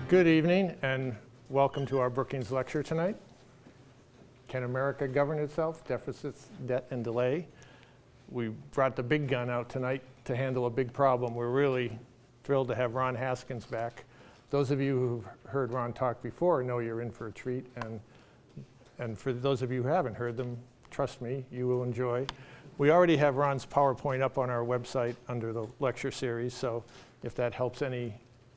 Good evening and welcome to our Brookings lecture tonight. Can America govern itself? Deficits, debt, and delay. We brought the big gun out tonight to handle a big problem. We're really thrilled to have Ron Haskings back. Those of you who've heard Ron talk before know you're in for a treat, and for those of you who haven't heard them, trust me, you will enjoy. We already have Ron's PowerPoint up on our website under the lecture series, so if that helps any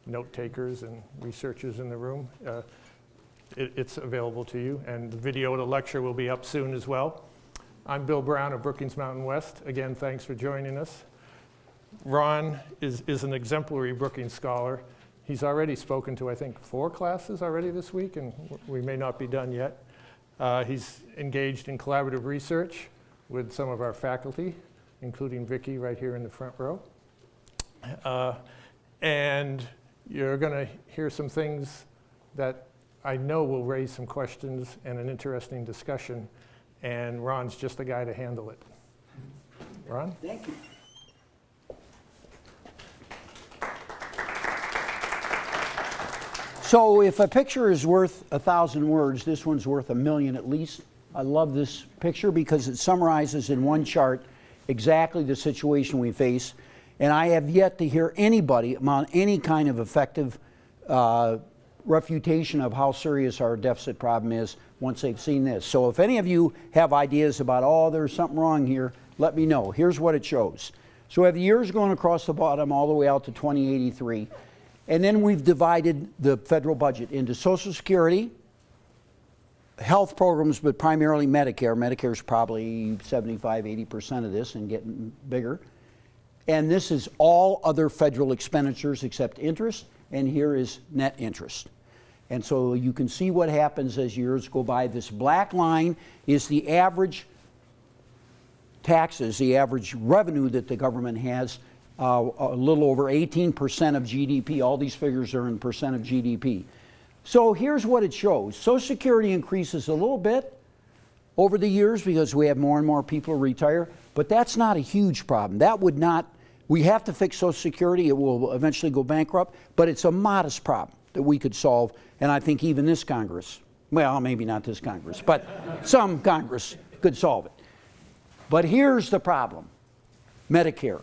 note takers and researchers in the room, it's available to you, and the video of the lecture will be up soon as well. I'm Bill Brown of Brookings Mountain West. Again, thanks for joining us. Ron is an exemplary Brookings scholar. He's already spoken to, I think, 4 classes already this week, and we may not be done yet. He's engaged in collaborative research with some of our faculty, including Vicki right here in the front row. And you're going to hear some things that I know will raise some questions and an interesting discussion, and Ron's just the guy to handle it. Ron? Thank you. So if a picture is worth 1,000 words, this one's worth 1,000,000 at least. I love this picture because it summarizes in one chart exactly the situation we face. And I have yet to hear anybody mount any kind of effective refutation of how serious our deficit problem is once they've seen this. So if any of you have ideas about, oh, there's something wrong here, let me know. Here's what it shows. So we have the years going across the bottom all the way out to 2083. And then we've divided the federal budget into Social Security, health programs, but primarily Medicare. Medicare is probably 75–80% of this and getting bigger. And this is all other federal expenditures except interest, and here is net interest. And so you can see what happens as years go by. This black line is the average taxes, the average revenue that the government has, a little over 18% of GDP. All these figures are in percent of GDP. So here's what it shows. Social Security increases a little bit over the years because we have more and more people retire, but that's not a huge problem. That would not, we have to fix Social Security. It will eventually go bankrupt, but it's a modest problem that we could solve, and I think even this Congress, well, maybe not this Congress, but some Congress could solve it. But here's the problem: Medicare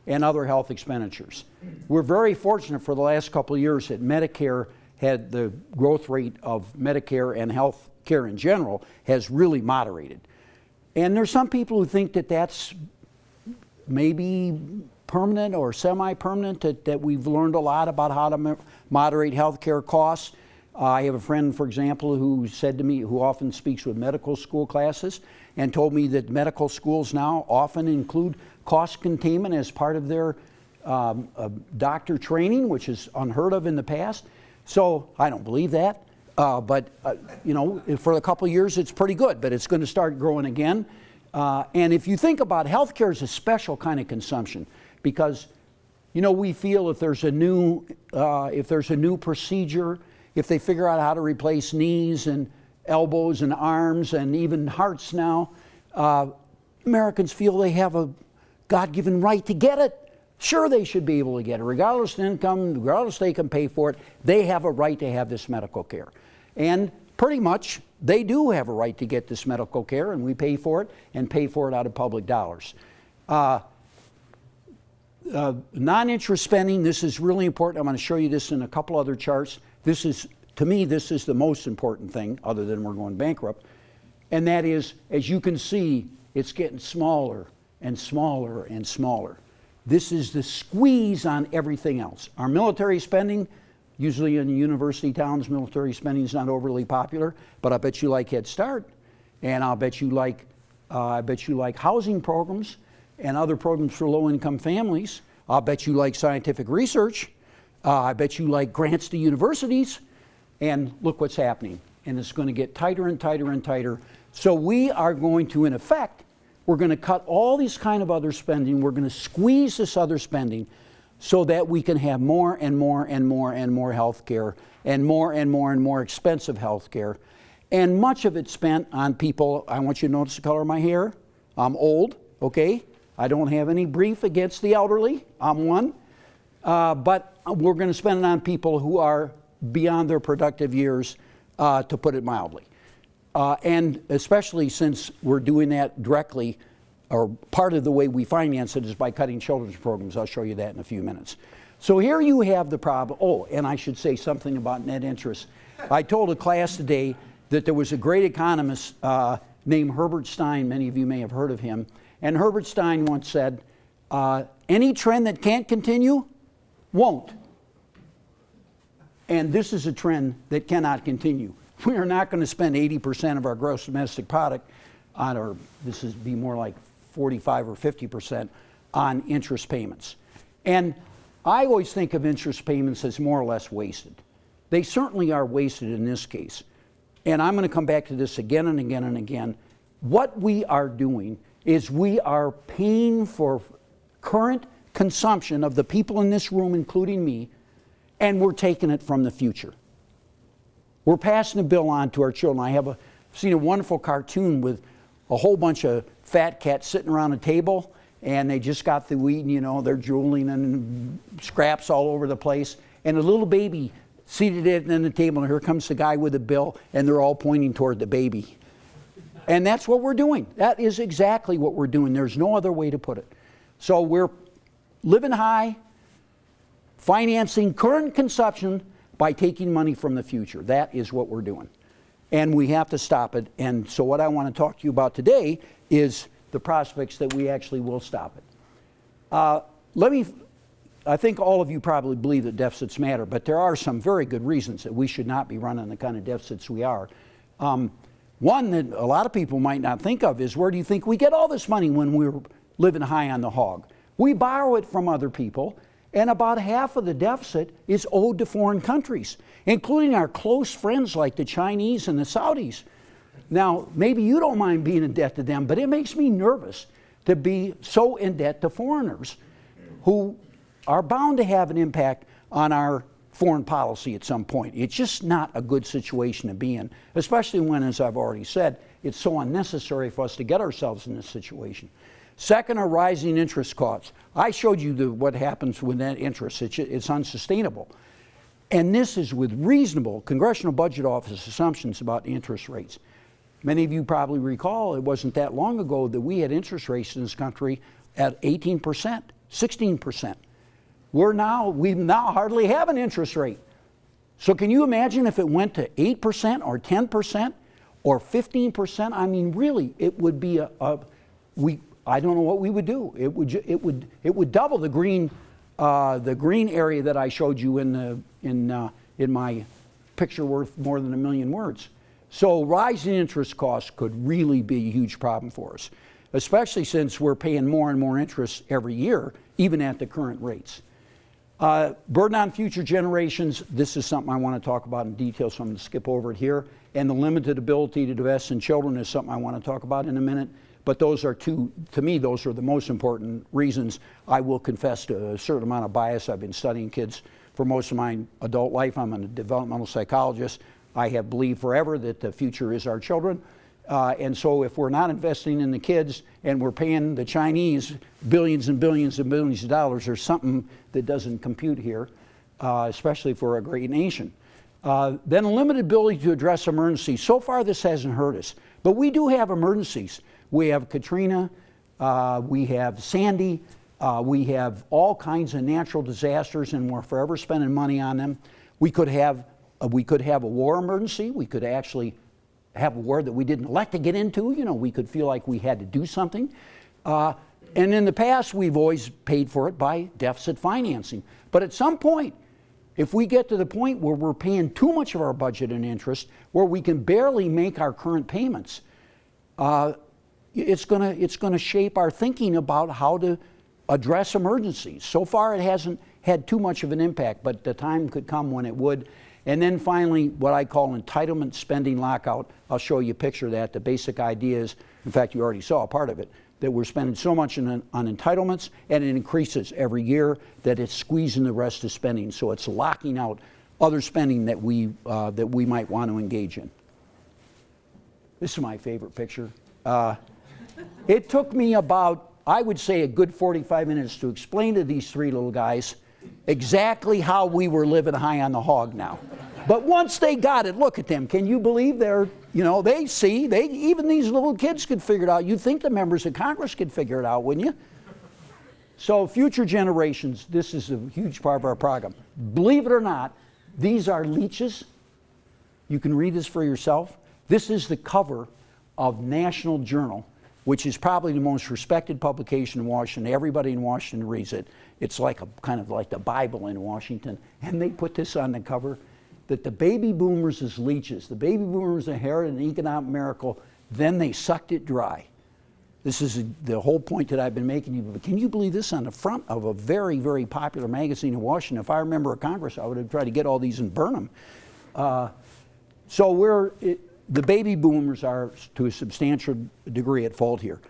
and other health expenditures. We're very fortunate for the last couple of years that Medicare had the growth rate of Medicare and health care in general has really moderated. And there's some people who think that that's maybe permanent or semi-permanent, that we've learned a lot about how to moderate health care costs. I have a friend, for example, who said to me, who often speaks with medical school classes, and told me that medical schools now often include cost containment as part of their doctor training, which is unheard of in the past. So I don't believe that, but you know, for a couple of years it's pretty good, but it's going to start growing again. And if you think about healthcare as a special kind of consumption, because you know, we feel if there's a new procedure, if they figure out how to replace knees and elbows and arms and even hearts now, Americans feel they have a God-given right to get it. Sure, they should be able to get it, regardless of income, regardless if they can pay for it. They have a right to have this medical care. And pretty much, they do have a right to get this medical care, and we pay for it, and pay for it out of public dollars. Non-interest spending, this is really important. I'm going to show you this in a couple other charts. This is, to me, this is the most important thing, other than we're going bankrupt. And that is, as you can see, it's getting smaller and smaller and smaller. This is the squeeze on everything else. Our military spending, usually in university towns, military spending is not overly popular, but I bet you like Head Start, and I'll bet you like, housing programs and other programs for low-income families. I'll bet you like scientific research. I bet you like grants to universities. And look what's happening. And it's going to get tighter and tighter and tighter. So we are going to, in effect, we're going to cut all these kind of other spending. We're going to squeeze this other spending so that we can have more and more and more and more health care, and more and more and more expensive health care. And much of it spent on people. I want you to notice the color of my hair. I'm old, okay? I don't have any brief against the elderly. I'm one. But we're going to spend it on people who are beyond their productive years, to put it mildly. And especially since we're doing that directly, or part of the way we finance it is by cutting children's programs. I'll show you that in a few minutes. So here you have the problem. Oh, and I should say something about net interest. I told a class today that there was a great economist named Herbert Stein. Many of you may have heard of him. And Herbert Stein once said, any trend that can't continue won't. And this is a trend that cannot continue. We are not going to spend 80% of our gross domestic product on, or this is be more like 45 or 50% on interest payments. And I always think of interest payments as more or less wasted. They certainly are wasted in this case. And I'm going to come back to this again and again and again. What we are doing is we are paying for current consumption of the people in this room, including me, and we're taking it from the future. We're passing the bill on to our children. I have seen a wonderful cartoon with a whole bunch of fat cats sitting around a table, and they just got through eating, you know, they're drooling and scraps all over the place. And a little baby seated at the table, and here comes the guy with a bill, and they're all pointing toward the baby. And that's what we're doing. That is exactly what we're doing. There's no other way to put it. So we're living high, financing current consumption by taking money from the future. That is what we're doing. And we have to stop it. And so what I want to talk to you about today is the prospects that we actually will stop it. I think all of you probably believe that deficits matter, but there are some very good reasons that we should not be running the kind of deficits we are. One that a lot of people might not think of is, where do you think we get all this money when we're living high on the hog? We borrow it from other people, and about half of the deficit is owed to foreign countries, including our close friends like the Chinese and the Saudis. Now, maybe you don't mind being in debt to them, but it makes me nervous to be so in debt to foreigners who are bound to have an impact on our foreign policy at some point. It's just not a good situation to be in, especially when, as I've already said, it's so unnecessary for us to get ourselves in this situation. Second are rising interest costs. I showed you what happens with that interest. It's unsustainable. And this is with reasonable Congressional Budget Office assumptions about interest rates. Many of you probably recall it wasn't that long ago that we had interest rates in this country at 18%, 16%. We now hardly have an interest rate. So can you imagine if it went to 8% or 10% or 15%? I mean, really, it would be I don't know what we would do. It would double the green area that I showed you in my picture worth more than 1 million words. So rising interest costs could really be a huge problem for us, especially since we're paying more and more interest every year, even at the current rates. Burden on future generations, this is something I want to talk about in detail, so I'm going to skip over it here. And the limited ability to invest in children is something I want to talk about in a minute. But those are to me, those are the most important reasons. I will confess to a certain amount of bias. I've been studying kids for most of my adult life. I'm a developmental psychologist. I have believed forever that the future is our children. And so if we're not investing in the kids and we're paying the Chinese billions and billions and billions of dollars, there's something that doesn't compute here, especially for a great nation. Then a limited ability to address emergencies. So far this hasn't hurt us, but we do have emergencies. We have Katrina, we have Sandy, we have all kinds of natural disasters, and we're forever spending money on them. We could have a war emergency. We could actually have a war that we didn't elect to get into. You know, we could feel like we had to do something. And in the past, we've always paid for it by deficit financing. But at some point, if we get to the point where we're paying too much of our budget in interest, where we can barely make our current payments, it's going to shape our thinking about how to address emergencies. So far, it hasn't had too much of an impact, but the time could come when it would. And then finally, what I call entitlement spending lockout. I'll show you a picture of that. The basic idea is, in fact, you already saw a part of it, that we're spending so much on entitlements, and it increases every year, that it's squeezing the rest of spending. So it's locking out other spending that we might want to engage in. This is my favorite picture. It took me about, I would say, a good 45 minutes to explain to these three little guys exactly how we were living high on the hog now. But once they got it, look at them. Can you believe they see, even these little kids could figure it out. You'd think the members of Congress could figure it out, wouldn't you? So future generations, this is a huge part of our program. Believe it or not, these are leeches. You can read this for yourself. This is the cover of National Journal, which is probably the most respected publication in Washington. Everybody in Washington reads it. It's like kind of like the Bible in Washington. And they put this on the cover, that the baby boomers is leeches. The baby boomers inherited an economic miracle, then they sucked it dry. This is the whole point that I've been making you. But can you believe this on the front of a very, very popular magazine in Washington? If I were a member of Congress, I would have tried to get all these and burn them. So the baby boomers are, to a substantial degree, at fault here.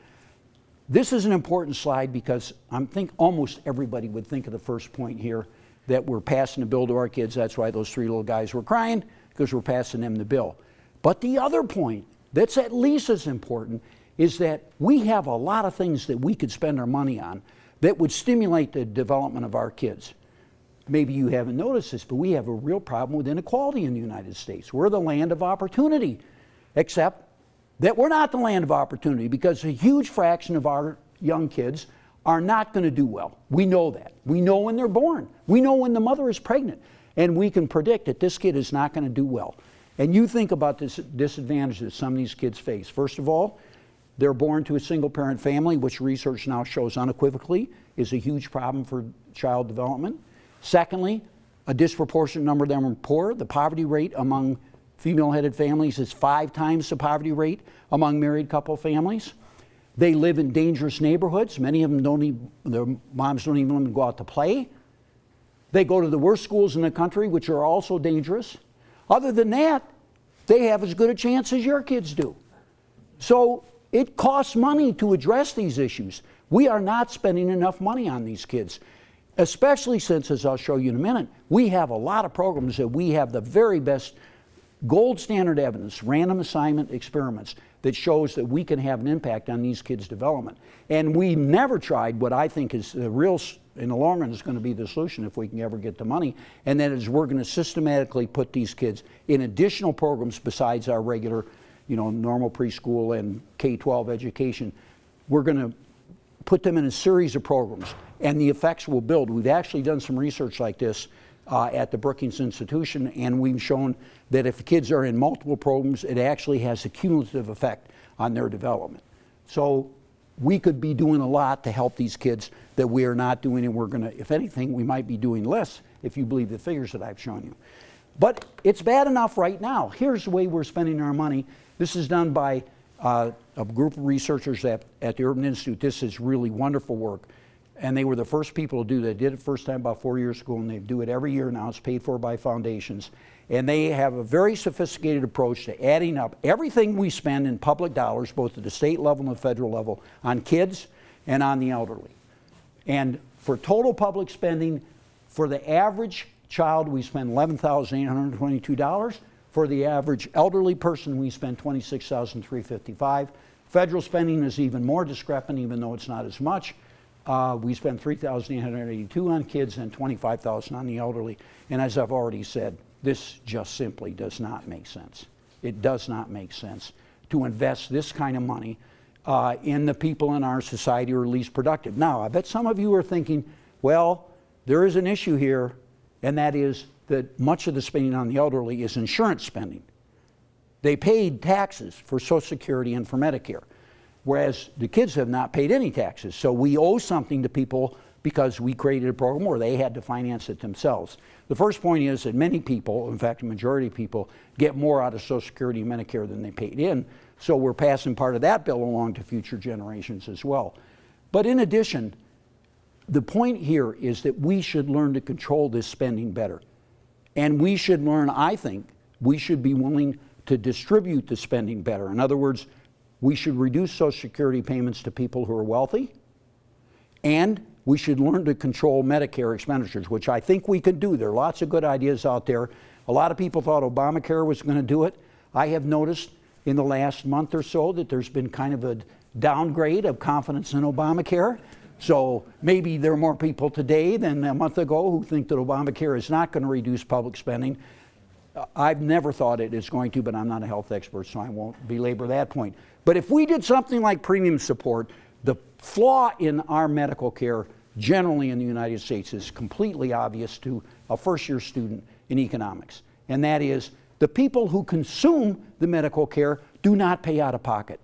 This is an important slide because I think almost everybody would think of the first point here, that we're passing the bill to our kids. That's why those three little guys were crying, because we're passing them the bill. But the other point that's at least as important is that we have a lot of things that we could spend our money on that would stimulate the development of our kids. Maybe you haven't noticed this, but we have a real problem with inequality in the United States. We're the land of opportunity, except that we're not the land of opportunity, because a huge fraction of our young kids are not going to do well. We know that. We know when they're born. We know when the mother is pregnant. And we can predict that this kid is not going to do well. And you think about this disadvantage that some of these kids face. First of all, they're born to a single-parent family, which research now shows unequivocally is a huge problem for child development. Secondly, a disproportionate number of them are poor. The poverty rate among female-headed families is 5 times the poverty rate among married couple families. They live in dangerous neighborhoods. Many of them their moms don't even let them go out to play. They go to the worst schools in the country, which are also dangerous. Other than that, they have as good a chance as your kids do. So it costs money to address these issues. We are not spending enough money on these kids, especially since, as I'll show you in a minute, we have a lot of programs that we have the very best gold standard evidence, random assignment experiments, that shows that we can have an impact on these kids' development. And we never tried what I think is the real, in the long run, is going to be the solution if we can ever get the money, and that is we're going to systematically put these kids in additional programs besides our regular, normal preschool and K-12 education. We're going to put them in a series of programs, and the effects will build. We've actually done some research like this at the Brookings Institution, and we've shown that if kids are in multiple programs, it actually has a cumulative effect on their development. So we could be doing a lot to help these kids that we are not doing, and we're going to, if anything, we might be doing less if you believe the figures that I've shown you. But it's bad enough right now. Here's the way we're spending our money. This is done by a group of researchers at the Urban Institute. This is really wonderful work. And they were the first people to do that. Did it first time about 4 years ago, and they do it every year now. It's paid for by foundations. And they have a very sophisticated approach to adding up everything we spend in public dollars, both at the state level and the federal level, on kids and on the elderly. And for total public spending, for the average child, we spend $11,822. For the average elderly person, we spend $26,355. Federal spending is even more discrepant, even though it's not as much. We spend $3,882 on kids and $25,000 on the elderly. And as I've already said, this just simply does not make sense. It does not make sense to invest this kind of money in the people in our society who are least productive. Now, I bet some of you are thinking, well, there is an issue here, and that is that much of the spending on the elderly is insurance spending. They paid taxes for Social Security and for Medicare, whereas the kids have not paid any taxes. So we owe something to people because we created a program where they had to finance it themselves. The first point is that many people, in fact, a majority of people, get more out of Social Security and Medicare than they paid in. So we're passing part of that bill along to future generations as well. But in addition, the point here is that we should learn to control this spending better. And we should learn, I think, we should be willing to distribute the spending better. In other words, we should reduce Social Security payments to people who are wealthy, and we should learn to control Medicare expenditures, which I think we can do. There are lots of good ideas out there. A lot of people thought Obamacare was going to do it. I have noticed in the last month or so that there's been kind of a downgrade of confidence in Obamacare. So maybe there are more people today than a month ago who think that Obamacare is not going to reduce public spending. I've never thought it is going to, but I'm not a health expert, so I won't belabor that point. But if we did something like premium support, the flaw in our medical care generally in the United States is completely obvious to a first-year student in economics. And that is, the people who consume the medical care do not pay out of pocket.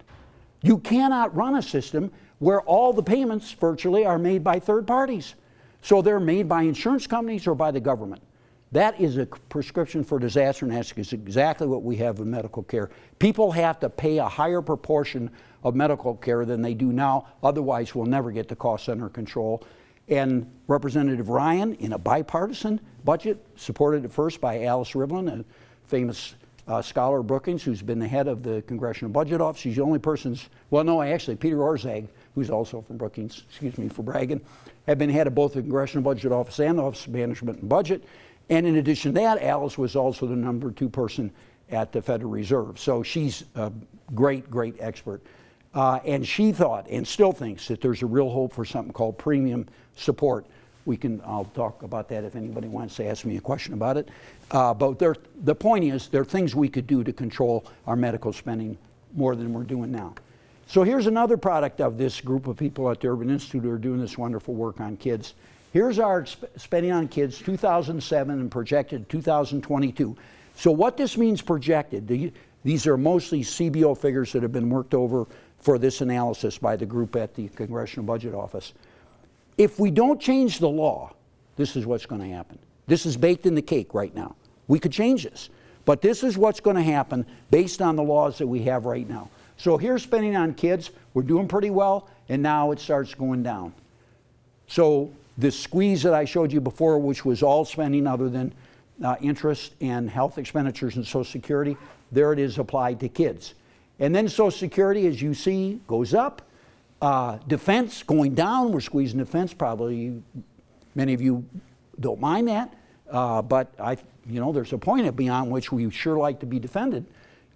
You cannot run a system where all the payments virtually are made by third parties. So they're made by insurance companies or by the government. That is a prescription for disaster, and that's exactly what we have in medical care. People have to pay a higher proportion of medical care than they do now, otherwise we'll never get the costs under control. And Representative Ryan, in a bipartisan budget, supported at first by Alice Rivlin, a famous scholar of Brookings, who's been the head of the Congressional Budget Office. She's the only person, well, no, actually, Peter Orszag, who's also from Brookings, excuse me for bragging, have been head of both the Congressional Budget Office and the Office of Management and Budget. And in addition to that, Alice was also the number 2 person at the Federal Reserve. So she's a great, great expert. And she thought, and still thinks, that there's a real hope for something called premium support. I'll talk about that if anybody wants to ask me a question about it. But the point is, there are things we could do to control our medical spending more than we're doing now. So here's another product of this group of people at the Urban Institute who are doing this wonderful work on kids. Here's our spending on kids, 2007 and projected 2022. So what this means projected, these are mostly CBO figures that have been worked over for this analysis by the group at the Congressional Budget Office. If we don't change the law, this is what's going to happen. This is baked in the cake right now. We could change this, but this is what's going to happen based on the laws that we have right now. So here's spending on kids. We're doing pretty well, and now it starts going down. So this squeeze that I showed you before, which was all spending other than interest and health expenditures and Social Security, there it is applied to kids. And then Social Security, as you see, goes up. Defense going down. We're squeezing defense. Probably many of you don't mind that, but there's a point beyond which we sure like to be defended.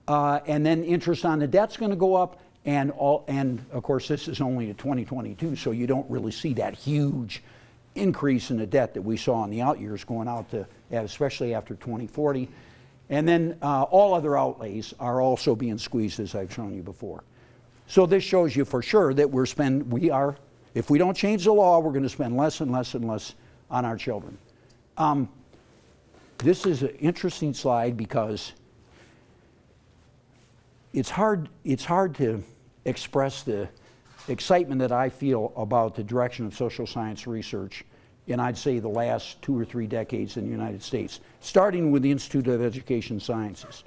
And then interest on the debt's going to go up, and of course this is only to 2022, so you don't really see that huge increase in the debt that we saw in the out years going out to, especially after 2040. And then all other outlays are also being squeezed, as I've shown you before. So this shows you for sure that if we don't change the law, we're going to spend less and less and less on our children. This is an interesting slide because it's hard to express the excitement that I feel about the direction of social science research in, I'd say, the last 2 or 3 decades in the United States, starting with the Institute of Education Sciences.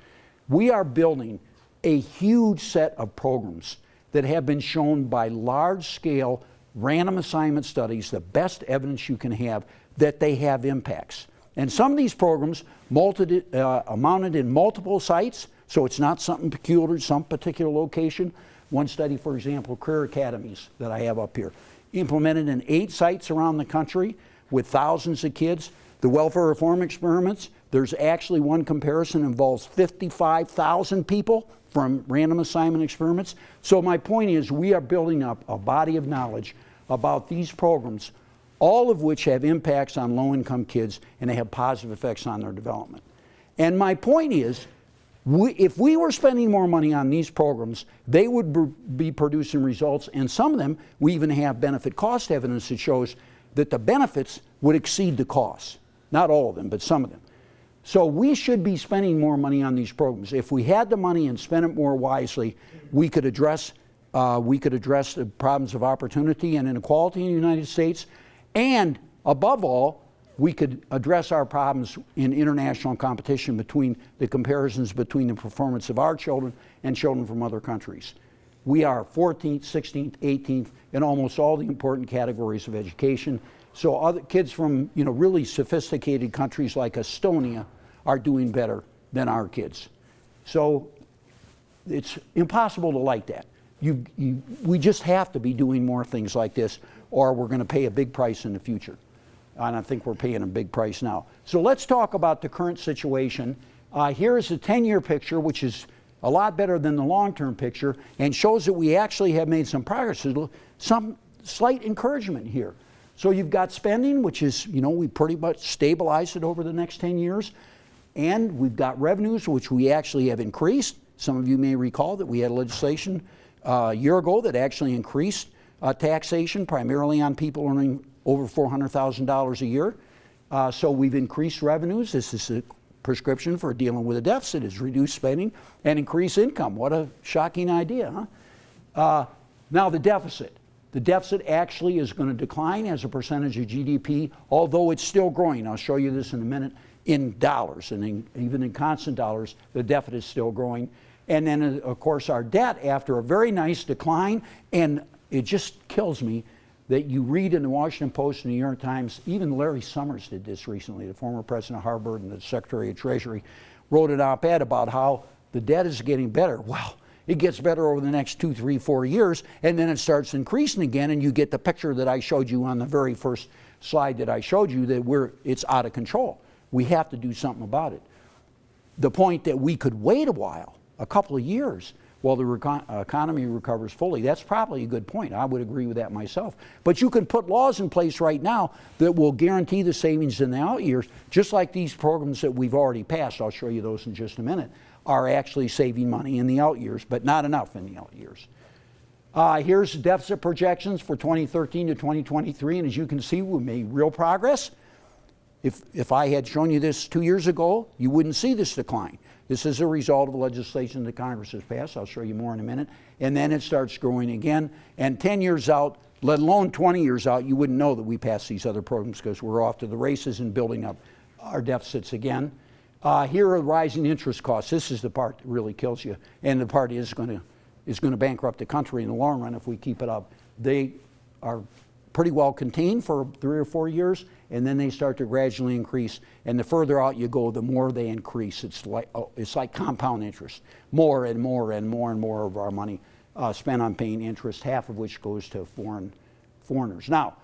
We are building a huge set of programs that have been shown by large-scale random assignment studies, the best evidence you can have, that they have impacts. And some of these programs mounted in multiple sites, so it's not something peculiar to some particular location. One study, for example, Career Academies that I have up here, implemented in 8 sites around the country with thousands of kids. The welfare reform experiments, there's actually one comparison involves 55,000 people from random assignment experiments. So my point is, we are building up a body of knowledge about these programs, all of which have impacts on low-income kids, and they have positive effects on their development. And my point is, if we were spending more money on these programs, they would be producing results, and some of them, we even have benefit cost evidence that shows that the benefits would exceed the costs. Not all of them, but some of them. So we should be spending more money on these programs. If we had the money and spent it more wisely, we could address the problems of opportunity and inequality in the United States, and above all, we could address our problems in international competition between the comparisons between the performance of our children and children from other countries. We are 14th, 16th, 18th in almost all the important categories of education. So other kids from really sophisticated countries like Estonia are doing better than our kids. So it's impossible to like that. We just have to be doing more things like this, or we're going to pay a big price in the future. And I think we're paying a big price now. So let's talk about the current situation. Here is a 10-year picture, which is a lot better than the long-term picture, and shows that we actually have made some progress. Some slight encouragement here. So you've got spending, which is, we pretty much stabilized it over the next 10 years. And we've got revenues, which we actually have increased. Some of you may recall that we had legislation a year ago that actually increased taxation, primarily on people earning over $400,000 a year. So we've increased revenues. This is a prescription for dealing with a deficit, is reduce spending and increase income. What a shocking idea, huh? Now the deficit. The deficit actually is going to decline as a percentage of GDP, although it's still growing. I'll show you this in a minute in dollars, and even in constant dollars, the deficit is still growing. And then, of course, our debt, after a very nice decline, and it just kills me that you read in the Washington Post and the New York Times, even Larry Summers did this recently, the former president of Harvard and the Secretary of Treasury, wrote an op-ed about how the debt is getting better. Well, it gets better over the next 2, 3, 4 years, and then it starts increasing again, and you get the picture that I showed you on the very first slide that I showed you, that it's out of control. We have to do something about it. The point that we could wait a while, a couple of years, while the economy recovers fully, that's probably a good point. I would agree with that myself. But you can put laws in place right now that will guarantee the savings in the out years, just like these programs that we've already passed, I'll show you those in just a minute, are actually saving money in the out years, but not enough in the out years. Here's deficit projections for 2013 to 2023, and as you can see, we made real progress. If I had shown you this 2 years ago, you wouldn't see this decline. This is a result of legislation that Congress has passed. I'll show you more in a minute. And then it starts growing again. And 10 years out, let alone 20 years out, you wouldn't know that we passed these other programs because we're off to the races and building up our deficits again. Here are rising interest costs. This is the part that really kills you. And the part is going to bankrupt the country in the long run if we keep it up. They are pretty well contained for 3 or 4 years, and then they start to gradually increase. And the further out you go, the more they increase. It's like compound interest. More and more and more and more of our money spent on paying interest, half of which goes to foreigners. Now,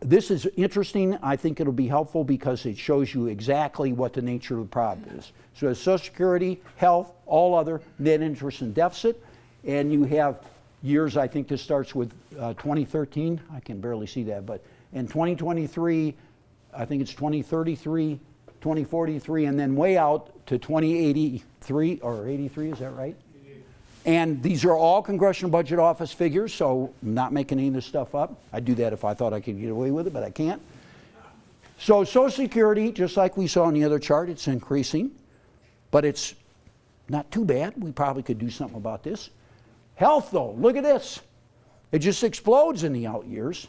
this is interesting. I think it'll be helpful because it shows you exactly what the nature of the problem is. So it's Social Security, health, all other, net interest and deficit, and you have years, I think this starts with 2013, I can barely see that, but in 2023, I think it's 2033, 2043, and then way out to 2083, or 83, is that right? And these are all Congressional Budget Office figures, so I'm not making any of this stuff up. I'd do that if I thought I could get away with it, but I can't. So Social Security, just like we saw in the other chart, it's increasing, but it's not too bad. We probably could do something about this. Health, though, look at this. It just explodes in the out years.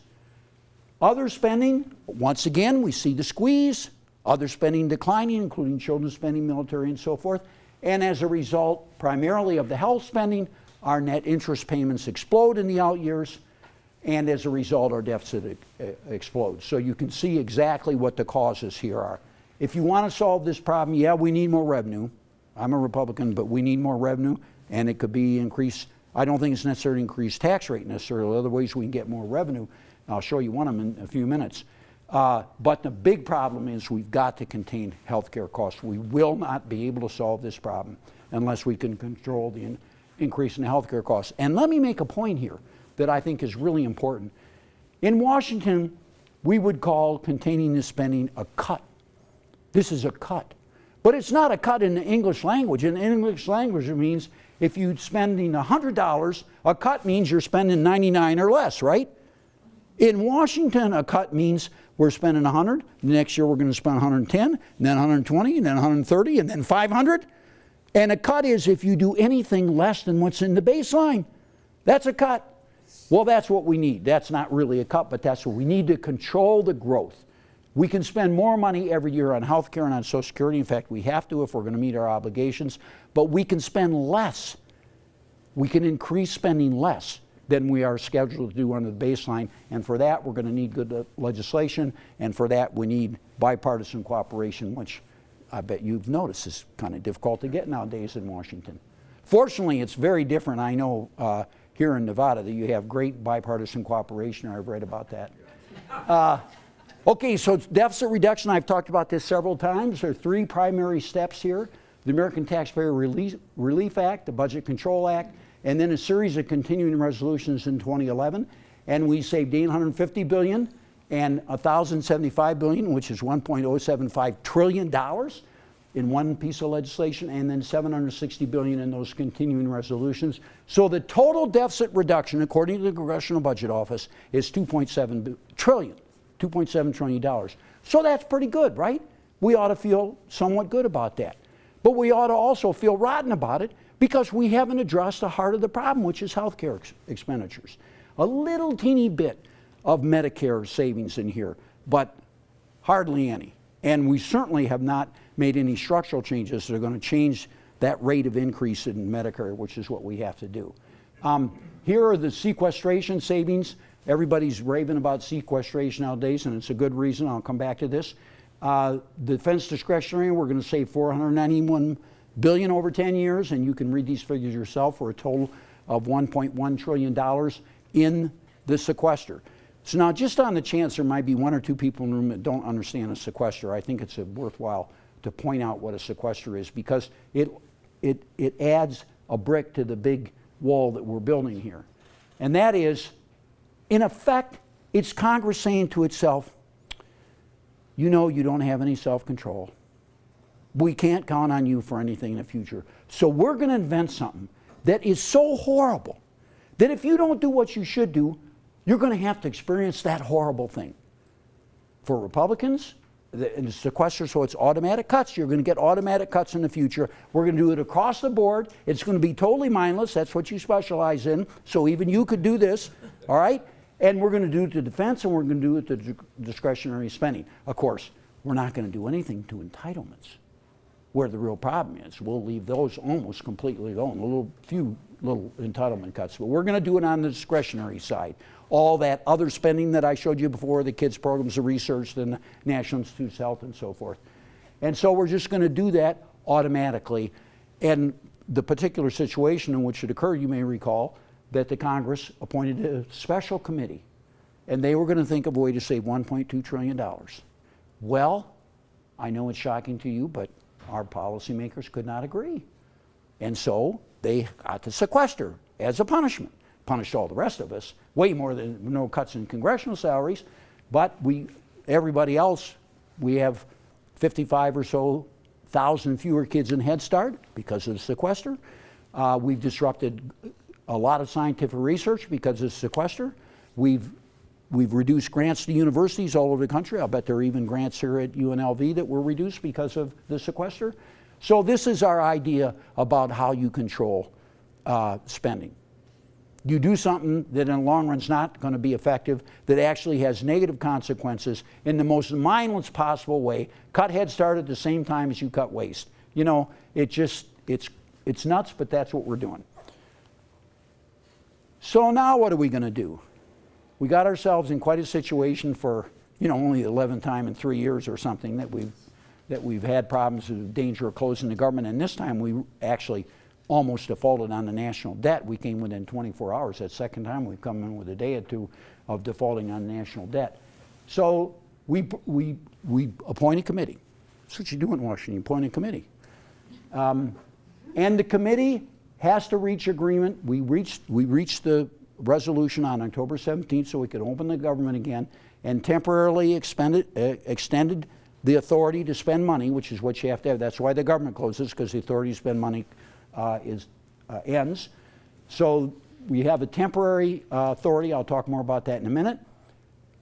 Other spending, once again, we see the squeeze. Other spending declining, including children's spending, military, and so forth. And as a result, primarily of the health spending, our net interest payments explode in the out years. And as a result, our deficit explodes. So you can see exactly what the causes here are. If you want to solve this problem, yeah, we need more revenue. I'm a Republican, but we need more revenue, and it could be increased. I don't think it's necessarily increased tax rate necessarily. Other ways we can get more revenue. I'll show you one of them in a few minutes. But the big problem is we've got to contain healthcare costs. We will not be able to solve this problem unless we can control the increase in healthcare costs. And let me make a point here that I think is really important. In Washington, we would call containing this spending a cut. This is a cut. But it's not a cut in the English language. In the English language, it means if you're spending $100, a cut means you're spending 99 or less, right? In Washington, a cut means we're spending 100. Next year, we're going to spend 110, and then 120, and then 130, and then 500. And a cut is if you do anything less than what's in the baseline. That's a cut. Well, that's what we need. That's not really a cut, but that's what we need to control the growth. We can spend more money every year on health care and on Social Security. In fact, we have to if we're going to meet our obligations. But we can spend less. We can increase spending less than we are scheduled to do under the baseline. And for that, we're going to need good legislation. And for that, we need bipartisan cooperation, which I bet you've noticed is kind of difficult to get nowadays in Washington. Fortunately, it's very different. I know here in Nevada that you have great bipartisan cooperation. I've read about that. Okay, so deficit reduction, I've talked about this several times. There are 3 primary steps here. The American Taxpayer Relief Act, the Budget Control Act, and then a series of continuing resolutions in 2011. And we saved $850 billion and $1,075 billion, which is $1.075 trillion. in one piece of legislation, and then $760 billion in those continuing resolutions. So the total deficit reduction, according to the Congressional Budget Office, is $2.7 trillion. So that's pretty good, right? We ought to feel somewhat good about that. But we ought to also feel rotten about it because we haven't addressed the heart of the problem, which is health care expenditures. A little teeny bit of Medicare savings in here, but hardly any. And we certainly have not made any structural changes that are going to change that rate of increase in Medicare, which is what we have to do. Here are the sequestration savings. Everybody's raving about sequestration nowadays, and it's a good reason. I'll come back to this. Defense discretionary, we're going to save $491 billion over 10 years, and you can read these figures yourself, for a total of $1.1 trillion in the sequester. So now, just on the chance there might be one or two people in the room that don't understand a sequester, I think it's worthwhile to point out what a sequester is, because it adds a brick to the big wall that we're building here. And that is, in effect, it's Congress saying to itself, you know, you don't have any self-control. We can't count on you for anything in the future. So we're going to invent something that is so horrible that if you don't do what you should do, you're going to have to experience that horrible thing. For Republicans, the sequester, so it's automatic cuts. You're going to get automatic cuts in the future. We're going to do it across the board. It's going to be totally mindless. That's what you specialize in. So even you could do this, all right? And we're going to do it to defense, and we're going to do it to discretionary spending. Of course, we're not going to do anything to entitlements, where the real problem is. We'll leave those almost completely alone, few little entitlement cuts. But we're going to do it on the discretionary side. All that other spending that I showed you before, the kids' programs, the research, the National Institutes of Health, and so forth. And so we're just going to do that automatically. And the particular situation in which it occurred, you may recall, that the Congress appointed a special committee, and they were going to think of a way to save $1.2 trillion. Well, I know it's shocking to you, but our policymakers could not agree. And so they got to sequester as a punishment. Punished all the rest of us, way more than no cuts in congressional salaries, but everybody else, we have 55 or so thousand fewer kids in Head Start because of the sequester. We've disrupted a lot of scientific research because of sequester. We've reduced grants to universities all over the country. I'll bet there are even grants here at UNLV that were reduced because of the sequester. So this is our idea about how you control spending. You do something that in the long run is not going to be effective, that actually has negative consequences in the most mindless possible way. Cut Head Start at the same time as you cut waste. You know, it's nuts, but that's what we're doing. So now what are we going to do? We got ourselves in quite a situation for, only the 11th time in 3 years or something that we've had problems with danger of closing the government. And this time we actually almost defaulted on the national debt. We came within 24 hours. That second time we've come in with a day or two of defaulting on the national debt. So we appoint a committee. That's what you do in Washington, you appoint a committee. And the committee has to reach agreement. We reached the resolution on October 17th so we could open the government again and temporarily extended the authority to spend money, which is what you have to have. That's why the government closes, because the authority to spend money ends. So we have a temporary authority. I'll talk more about that in a minute.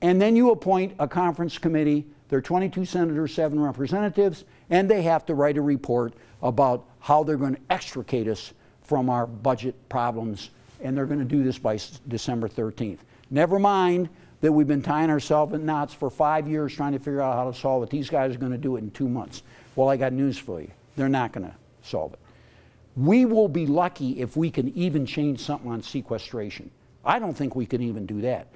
And then you appoint a conference committee. There are 22 senators, 7 representatives, and they have to write a report about how they're going to extricate us from our budget problems, and they're going to do this by December 13th. Never mind that we've been tying ourselves in knots for 5 years trying to figure out how to solve it. These guys are going to do it in 2 months. Well, I got news for you. They're not going to solve it. We will be lucky if we can even change something on sequestration. I don't think we can even do that.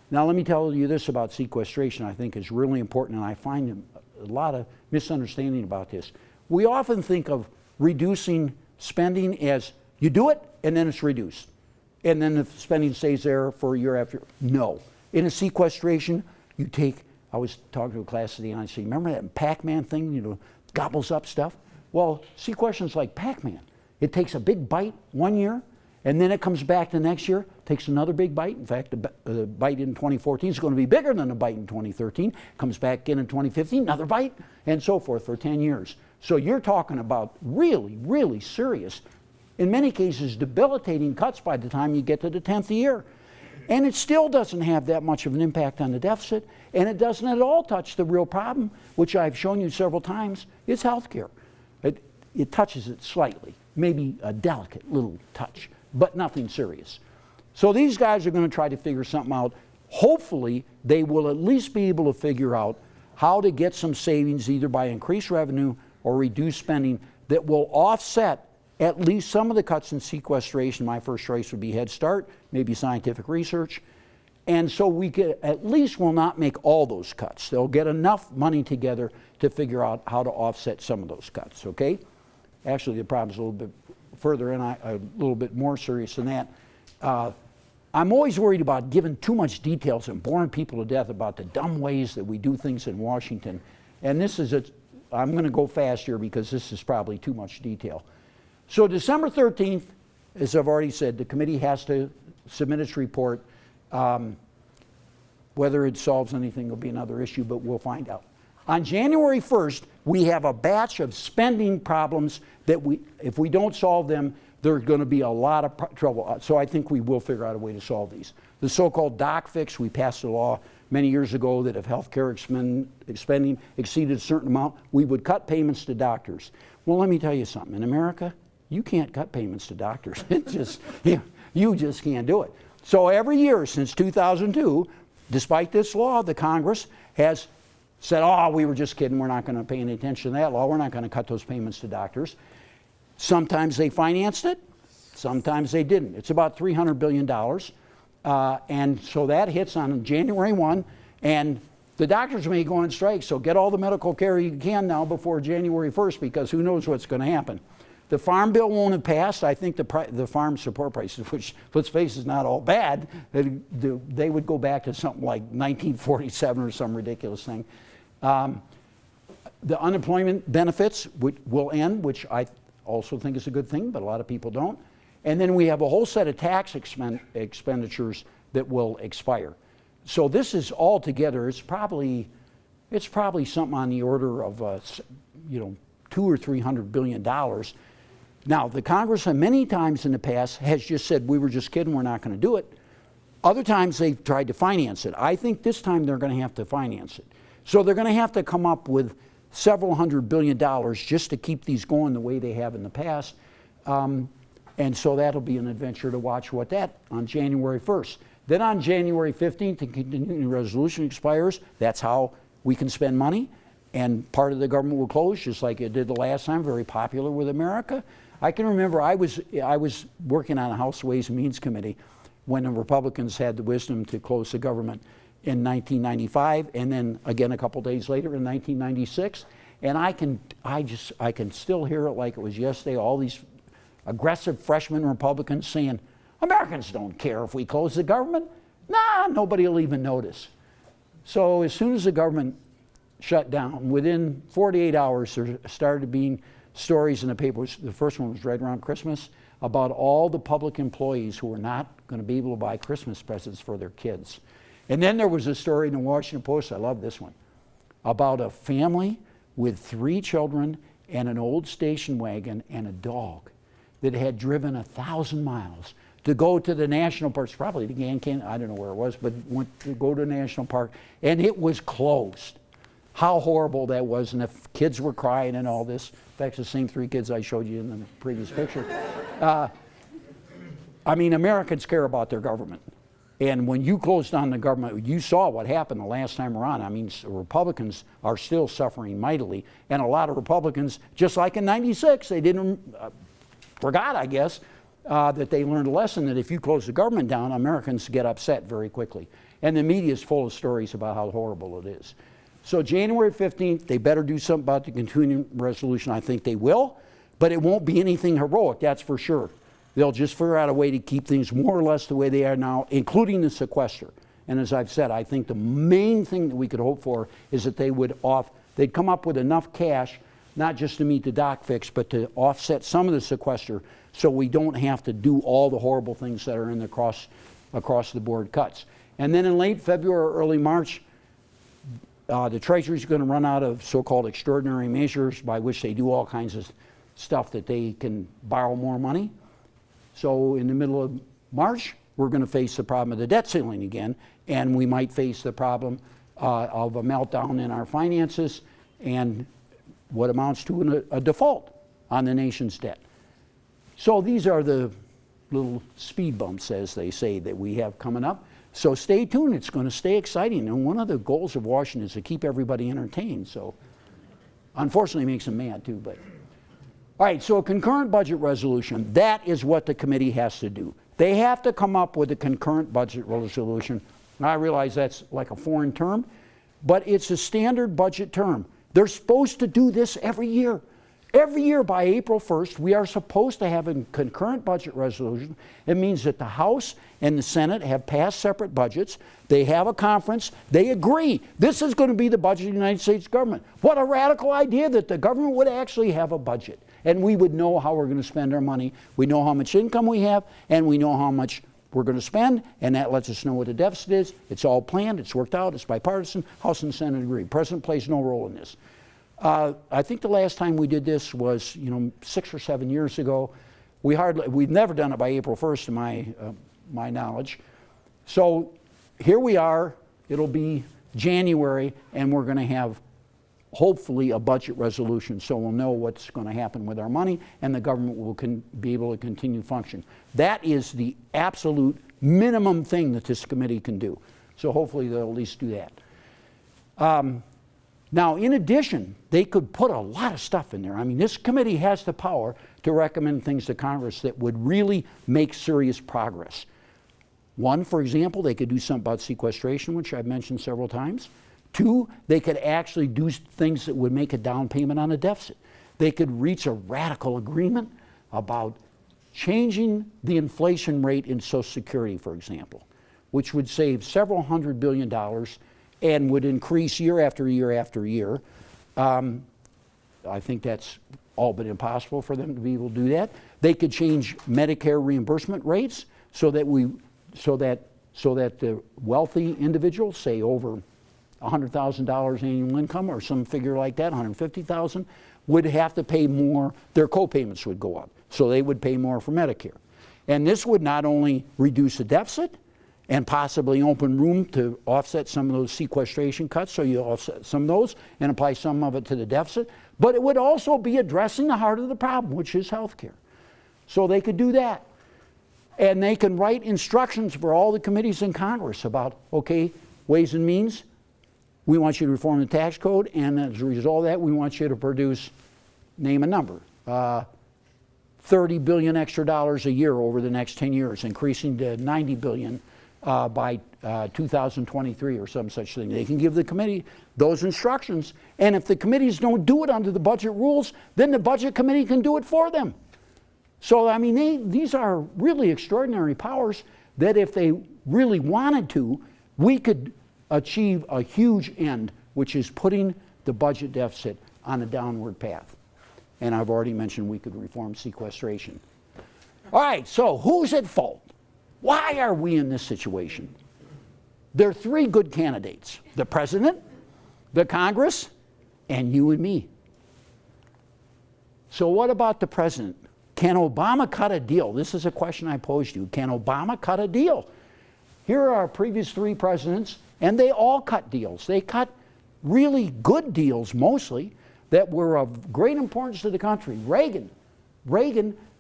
Now, let me tell you this about sequestration I think is really important, and I find a lot of misunderstanding about this. We often think of reducing spending as you do it and then it's reduced. And then the spending stays there for a year after. No. In a sequestration, you take, I was talking to a class today and I said, remember that Pac-Man thing, gobbles up stuff? Well, sequestration's like Pac-Man. It takes a big bite 1 year, and then it comes back the next year, takes another big bite. In fact, the bite in 2014 is going to be bigger than the bite in 2013. Comes back in 2015, another bite, and so forth for 10 years. So you're talking about really, really serious, in many cases debilitating cuts by the time you get to the 10th year. And it still doesn't have that much of an impact on the deficit, and it doesn't at all touch the real problem, which I've shown you several times, is health care. It touches it slightly, maybe a delicate little touch, but nothing serious. So these guys are going to try to figure something out. Hopefully, they will at least be able to figure out how to get some savings either by increased revenue or reduced spending that will offset at least some of the cuts in sequestration. My first choice would be Head Start, maybe scientific research. And so we at least will not make all those cuts. They'll get enough money together to figure out how to offset some of those cuts, okay? Actually, the problem's a little bit further and a little bit more serious than that. I'm always worried about giving too much details and boring people to death about the dumb ways that we do things in Washington. And this is I'm going to go fast here because this is probably too much detail. So December 13th, as I've already said, the committee has to submit its report. Whether it solves anything will be another issue, but we'll find out. On January 1st, we have a batch of spending problems that if we don't solve them, there's going to be a lot of trouble. So I think we will figure out a way to solve these. The so-called doc fix, we passed a law many years ago that if health care spending exceeded a certain amount, we would cut payments to doctors. Well, let me tell you something. In America, you can't cut payments to doctors. It just, you just can't do it. So every year since 2002, despite this law, the Congress has said, oh, we were just kidding. We're not going to pay any attention to that law. We're not going to cut those payments to doctors. Sometimes they financed it. Sometimes they didn't. It's about $300 billion. And so that hits on January 1. And the doctors may go on strike. So get all the medical care you can now before January 1st, because who knows what's going to happen. The farm bill won't have passed. I think the farm support prices, which, let's face it, is not all bad, they would go back to something like 1947 or some ridiculous thing. The unemployment benefits will end, which I also think is a good thing, but a lot of people don't. And then we have a whole set of tax expenditures that will expire. So this is all together, it's probably something on the order of $200 or $300 billion. Now, the Congress, many times in the past, has just said, we were just kidding, we're not going to do it. Other times they've tried to finance it. I think this time they're going to have to finance it. So they're going to have to come up with several $100 billion just to keep these going the way they have in the past. And so that'll be an adventure to watch what that on January 1st. Then on January 15th, the continuing resolution expires. That's how we can spend money. And part of the government will close, just like it did the last time, very popular with America. I can remember I was working on a House Ways and Means Committee when the Republicans had the wisdom to close the government in 1995, and then again a couple days later in 1996. And I can still hear it like it was yesterday, all these aggressive freshman Republicans saying, Americans don't care if we close the government. Nah, nobody will even notice. So as soon as the government shut down, within 48 hours there started being stories in the papers. The first one was right around Christmas about all the public employees who were not going to be able to buy Christmas presents for their kids. And then there was a story in the Washington Post, I love this one, about a family with 3 children and an old station wagon and a dog that had driven 1,000 miles to go to the national parks, probably the Grand Canyon, I don't know where it was, but went to go to a national park, and it was closed. How horrible that was, and the kids were crying and all this. In fact, it's the same 3 kids I showed you in the previous picture. I mean, Americans care about their government. And when you closed down the government, you saw what happened the last time around. I mean, Republicans are still suffering mightily. And a lot of Republicans, just like in '96, they forgot, I guess, that they learned a lesson that if you close the government down, Americans get upset very quickly. And the media is full of stories about how horrible it is. So January 15th, they better do something about the continuing resolution. I think they will, but it won't be anything heroic, that's for sure. They'll just figure out a way to keep things more or less the way they are now, including the sequester. And as I've said, I think the main thing that we could hope for is that they'd come up with enough cash, not just to meet the doc fix, but to offset some of the sequester so we don't have to do all the horrible things that are in the across the board cuts. And then in late February or early March, The Treasury's going to run out of so-called extraordinary measures by which they do all kinds of stuff that they can borrow more money. So in the middle of March, we're going to face the problem of the debt ceiling again, and we might face the problem of a meltdown in our finances and what amounts to a default on the nation's debt. So these are the little speed bumps, as they say, that we have coming up. So stay tuned, it's going to stay exciting. And one of the goals of Washington is to keep everybody entertained. So unfortunately it makes them mad too. But all right, so a concurrent budget resolution, that is what the committee has to do. They have to come up with a concurrent budget resolution. I realize that's like a foreign term, but it's a standard budget term. They're supposed to do this every year. Every year by April 1st, we are supposed to have a concurrent budget resolution. It means that the House and the Senate have passed separate budgets. They have a conference. They agree. This is going to be the budget of the United States government. What a radical idea that the government would actually have a budget. And we would know how we're going to spend our money. We know how much income we have, and we know how much we're going to spend, and that lets us know what the deficit is. It's all planned. It's worked out. It's bipartisan. House and Senate agree. President plays no role in this. I think the last time we did this was, 6 or 7 years ago. We've never done it by April 1st, to my knowledge. So here we are. It'll be January, and we're going to have hopefully a budget resolution, so we'll know what's going to happen with our money, and the government will be able to continue to function. That is the absolute minimum thing that this committee can do. So hopefully they'll at least do that. Now, in addition, they could put a lot of stuff in there. I mean, this committee has the power to recommend things to Congress that would really make serious progress. One, for example, they could do something about sequestration, which I've mentioned several times. Two, they could actually do things that would make a down payment on a deficit. They could reach a radical agreement about changing the inflation rate in Social Security, for example, which would save several $100 billion and would increase year after year after year. I think that's all but impossible for them to be able to do that. They could change Medicare reimbursement rates so that the wealthy individuals, say over $100,000 annual income or some figure like that, $150,000, would have to pay more. Their co-payments would go up, so they would pay more for Medicare. And this would not only reduce the deficit and possibly open room to offset some of those sequestration cuts, so you offset some of those and apply some of it to the deficit, but it would also be addressing the heart of the problem, which is health care. So they could do that. And they can write instructions for all the committees in Congress about, okay, Ways and Means, we want you to reform the tax code, and as a result of that, we want you to produce, name a number, $30 billion extra dollars a year over the next 10 years, increasing to $90 billion by 2023 or some such thing. They can give the committee those instructions, and if the committees don't do it under the budget rules, then the budget committee can do it for them. So, I mean, these are really extraordinary powers that if they really wanted to, we could achieve a huge end, which is putting the budget deficit on a downward path. And I've already mentioned we could reform sequestration. All right, so who's at fault? Why are we in this situation? There are three good candidates: the president, the Congress, and you and me. So what about the president? Can Obama cut a deal? This is a question I posed to you. Can Obama cut a deal? Here are our previous three presidents, and they all cut deals. They cut really good deals, mostly, that were of great importance to the country. Reagan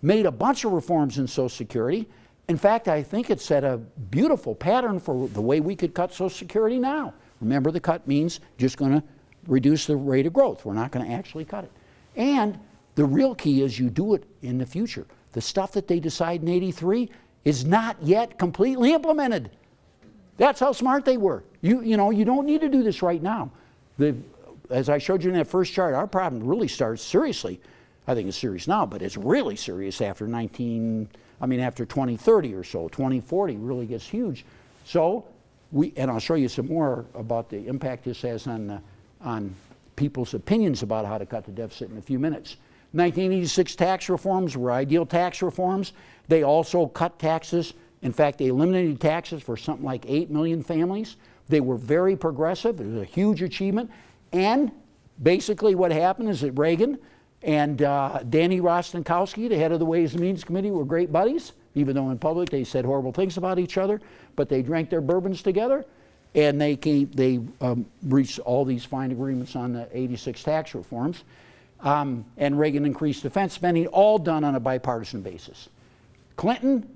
made a bunch of reforms in Social Security. In fact, I think it set a beautiful pattern for the way we could cut Social Security now. Remember, the cut means just going to reduce the rate of growth. We're not going to actually cut it. And the real key is you do it in the future. The stuff that they decide in '83 is not yet completely implemented. That's how smart they were. You don't need to do this right now. As I showed you in that first chart, our problem really starts seriously. I think it's serious now, but it's really serious after 2030 or so. 2040 really gets huge. So and I'll show you some more about the impact this has on people's opinions about how to cut the deficit in a few minutes. 1986 tax reforms were ideal tax reforms. They also cut taxes. In fact, they eliminated taxes for something like 8 million families. They were very progressive. It was a huge achievement. And basically what happened is that Reagan and Danny Rostenkowski, the head of the Ways and Means Committee, were great buddies, even though in public they said horrible things about each other. But they drank their bourbons together, and they reached all these fine agreements on the 86 tax reforms. And Reagan increased defense spending, all done on a bipartisan basis. Clinton,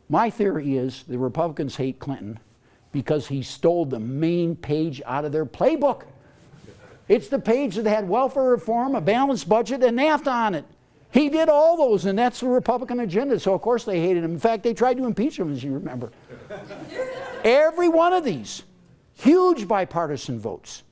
my theory is the Republicans hate Clinton because he stole the main page out of their playbook. It's the page that had welfare reform, a balanced budget, and NAFTA on it. He did all those, and that's the Republican agenda, so of course they hated him. In fact, they tried to impeach him, as you remember. Every one of these, huge bipartisan votes.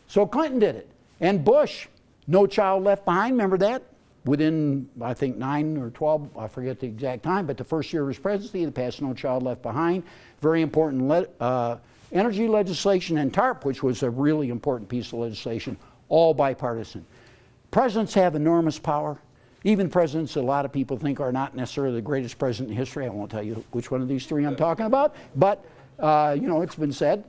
So Clinton did it. And Bush, no child left behind, remember that? Within, I think, 9 or 12, I forget the exact time, but the first year of his presidency, they passed No Child Left Behind. Very important energy legislation, and TARP, which was a really important piece of legislation, all bipartisan. Presidents have enormous power. Even presidents that a lot of people think are not necessarily the greatest president in history. I won't tell you which one of these three I'm talking about, but you know, it's been said.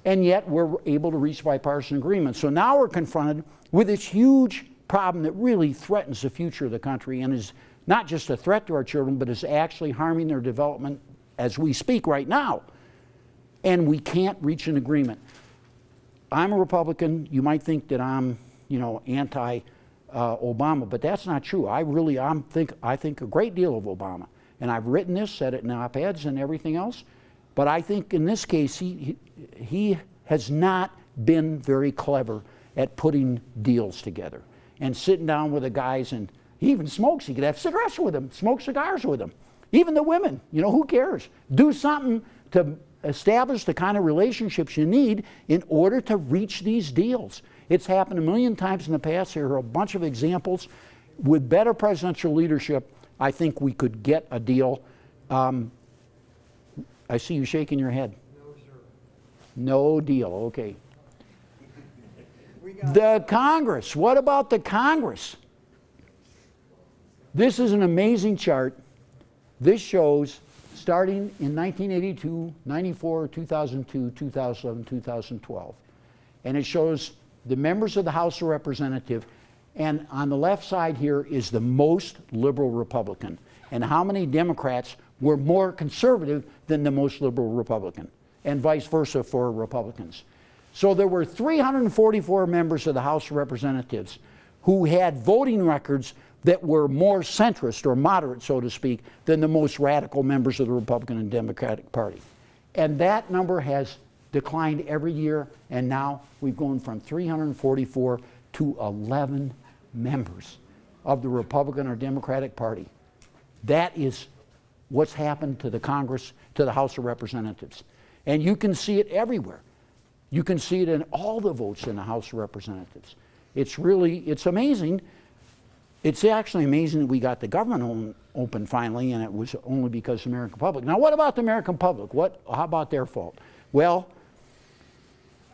And yet we're able to reach bipartisan agreement. So now we're confronted with this huge problem that really threatens the future of the country and is not just a threat to our children, but is actually harming their development as we speak right now. And we can't reach an agreement. I'm a Republican. You might think that I'm, you know, anti-Obama, but that's not true. I think a great deal of Obama. And I've written this, said it in op-eds and everything else. But I think in this case, he has not been very clever at putting deals together and sitting down with the guys. And he even smokes. He could have cigarettes with them, smoke cigars with them. Even the women, you know, who cares? Do something to establish the kind of relationships you need in order to reach these deals. It's happened a million times in the past. Here are a bunch of examples. With better presidential leadership, I think we could get a deal. I see you shaking your head. No, sir. No deal, okay. The Congress, what about the Congress? This is an amazing chart. This shows starting in 1982, 94, 2002, 2011, 2012. And it shows the members of the House of Representatives, and on the left side here is the most liberal Republican, and how many Democrats were more conservative than the most liberal Republican, and vice versa for Republicans. So there were 344 members of the House of Representatives who had voting records that were more centrist or moderate, so to speak, than the most radical members of the Republican and Democratic Party. And that number has declined every year, and now we've gone from 344 to 11 members of the Republican or Democratic Party. That is what's happened to the Congress, to the House of Representatives. And you can see it everywhere. You can see it in all the votes in the House of Representatives. It's amazing. It's actually amazing that we got the government open finally, and it was only because of the American public. Now, what about the American public? How about their fault? Well,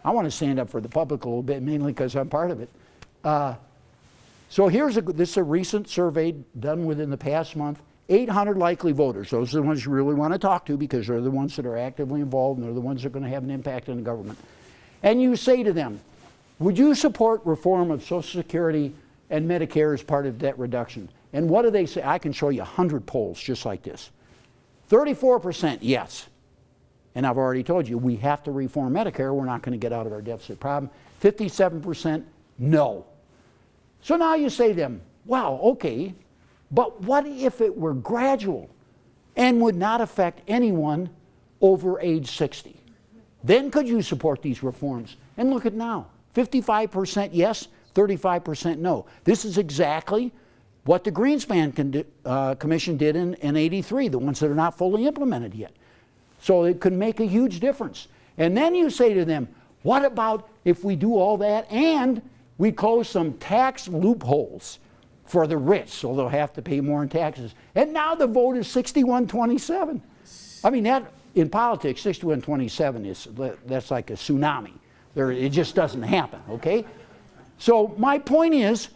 I want to stand up for the public a little bit, mainly because I'm part of it. So this is a recent survey done within the past month. 800 likely voters. Those are the ones you really want to talk to because they're the ones that are actively involved and they're the ones that are going to have an impact on the government. And you say to them, would you support reform of Social Security and Medicare as part of debt reduction? And what do they say? I can show you 100 polls just like this. 34% yes. And I've already told you, we have to reform Medicare. We're not going to get out of our deficit problem. 57% no. So now you say to them, wow, okay, but what if it were gradual and would not affect anyone over age 60? Then could you support these reforms? And look at now, 55% yes, 35% no. This is exactly what the Greenspan Commission did in 83, the ones that are not fully implemented yet. So it could make a huge difference. And then you say to them, what about if we do all that and we close some tax loopholes for the rich, so they'll have to pay more in taxes? And now the vote is 61-27. I mean, that in politics, 61-27 that's like a tsunami. It just doesn't happen, okay? So my point is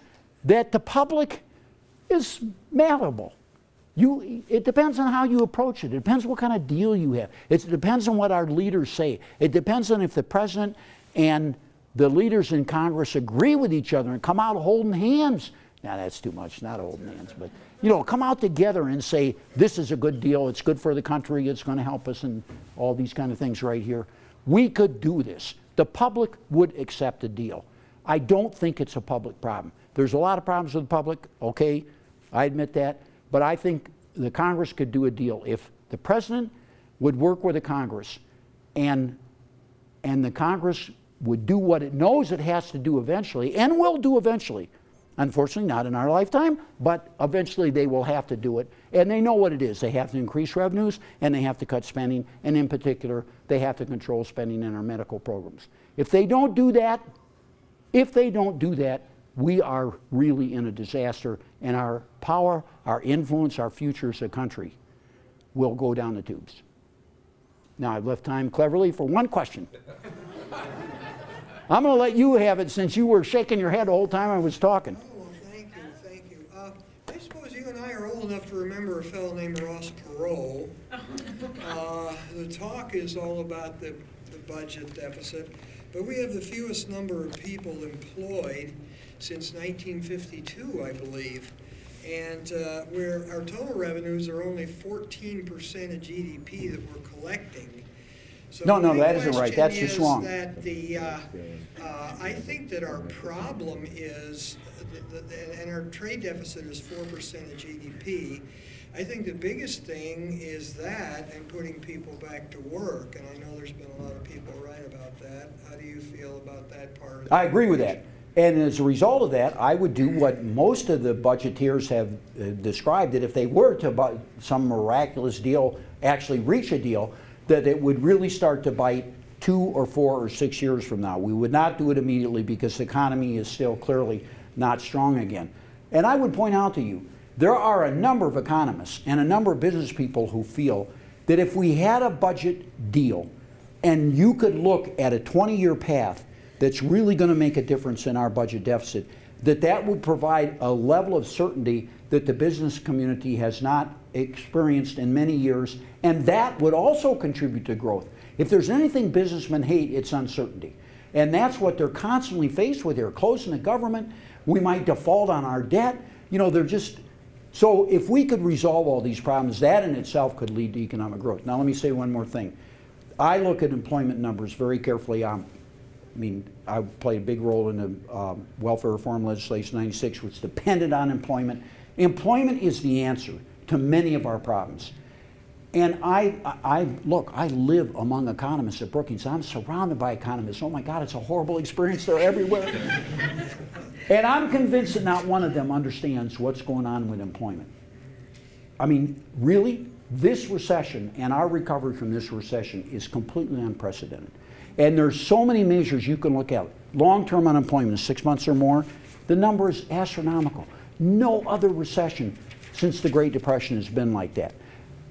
that the public is malleable. It depends on how you approach it. It depends what kind of deal you have. It depends on what our leaders say. It depends on if the president and the leaders in Congress agree with each other and come out holding hands. Now that's too much, not holding hands, but come out together and say, this is a good deal, it's good for the country, it's going to help us, and all these kind of things right here. We could do this. The public would accept a deal. I don't think it's a public problem. There's a lot of problems with the public, okay, I admit that, but I think the Congress could do a deal. If the president would work with the Congress and the Congress would do what it knows it has to do eventually, and will do eventually. Unfortunately, not in our lifetime, but eventually they will have to do it. And they know what it is. They have to increase revenues, and they have to cut spending, and in particular, they have to control spending in our medical programs. If they don't do that, we are really in a disaster, and our power, our influence, our future as a country will go down the tubes. Now, I've left time cleverly for one question. I'm going to let you have it since you were shaking your head the whole time I was talking. Oh, well, thank you. I suppose you and I are old enough to remember a fellow named Ross Perot. The talk is all about the budget deficit, but we have the fewest number of people employed since 1952, I believe. And where our total revenues are only 14% of GDP that we're collecting. So no, that isn't right. That's just wrong. That I think that our problem is, and our trade deficit is 4% of GDP. I think the biggest thing is that, and putting people back to work. And I know there's been a lot of people write about that. How do you feel about that part of the I agree with that. And as a result of that, I would do what most of the budgeteers have described, that if they were to, some miraculous deal, actually reach a deal, that it would really start to bite 2 or 4 or 6 years from now. We would not do it immediately because the economy is still clearly not strong again. And I would point out to you, there are a number of economists and a number of business people who feel that if we had a budget deal and you could look at a 20-year path that's really going to make a difference in our budget deficit, that would provide a level of certainty that the business community has not experienced in many years, and that would also contribute to growth. If there's anything businessmen hate, it's uncertainty. And that's what they're constantly faced with. They're closing the government. We might default on our debt. They're just... So if we could resolve all these problems, that in itself could lead to economic growth. Now let me say one more thing. I look at employment numbers very carefully. I played a big role in the welfare reform legislation 96, which depended on employment. Employment is the answer to many of our problems. And I live among economists at Brookings. I'm surrounded by economists. Oh my God, it's a horrible experience. They're everywhere. And I'm convinced that not one of them understands what's going on with employment. Really, this recession and our recovery from this recession is completely unprecedented. And there's so many measures you can look at. Long-term unemployment, 6 months or more, the number is astronomical. No other recession since the Great Depression has been like that.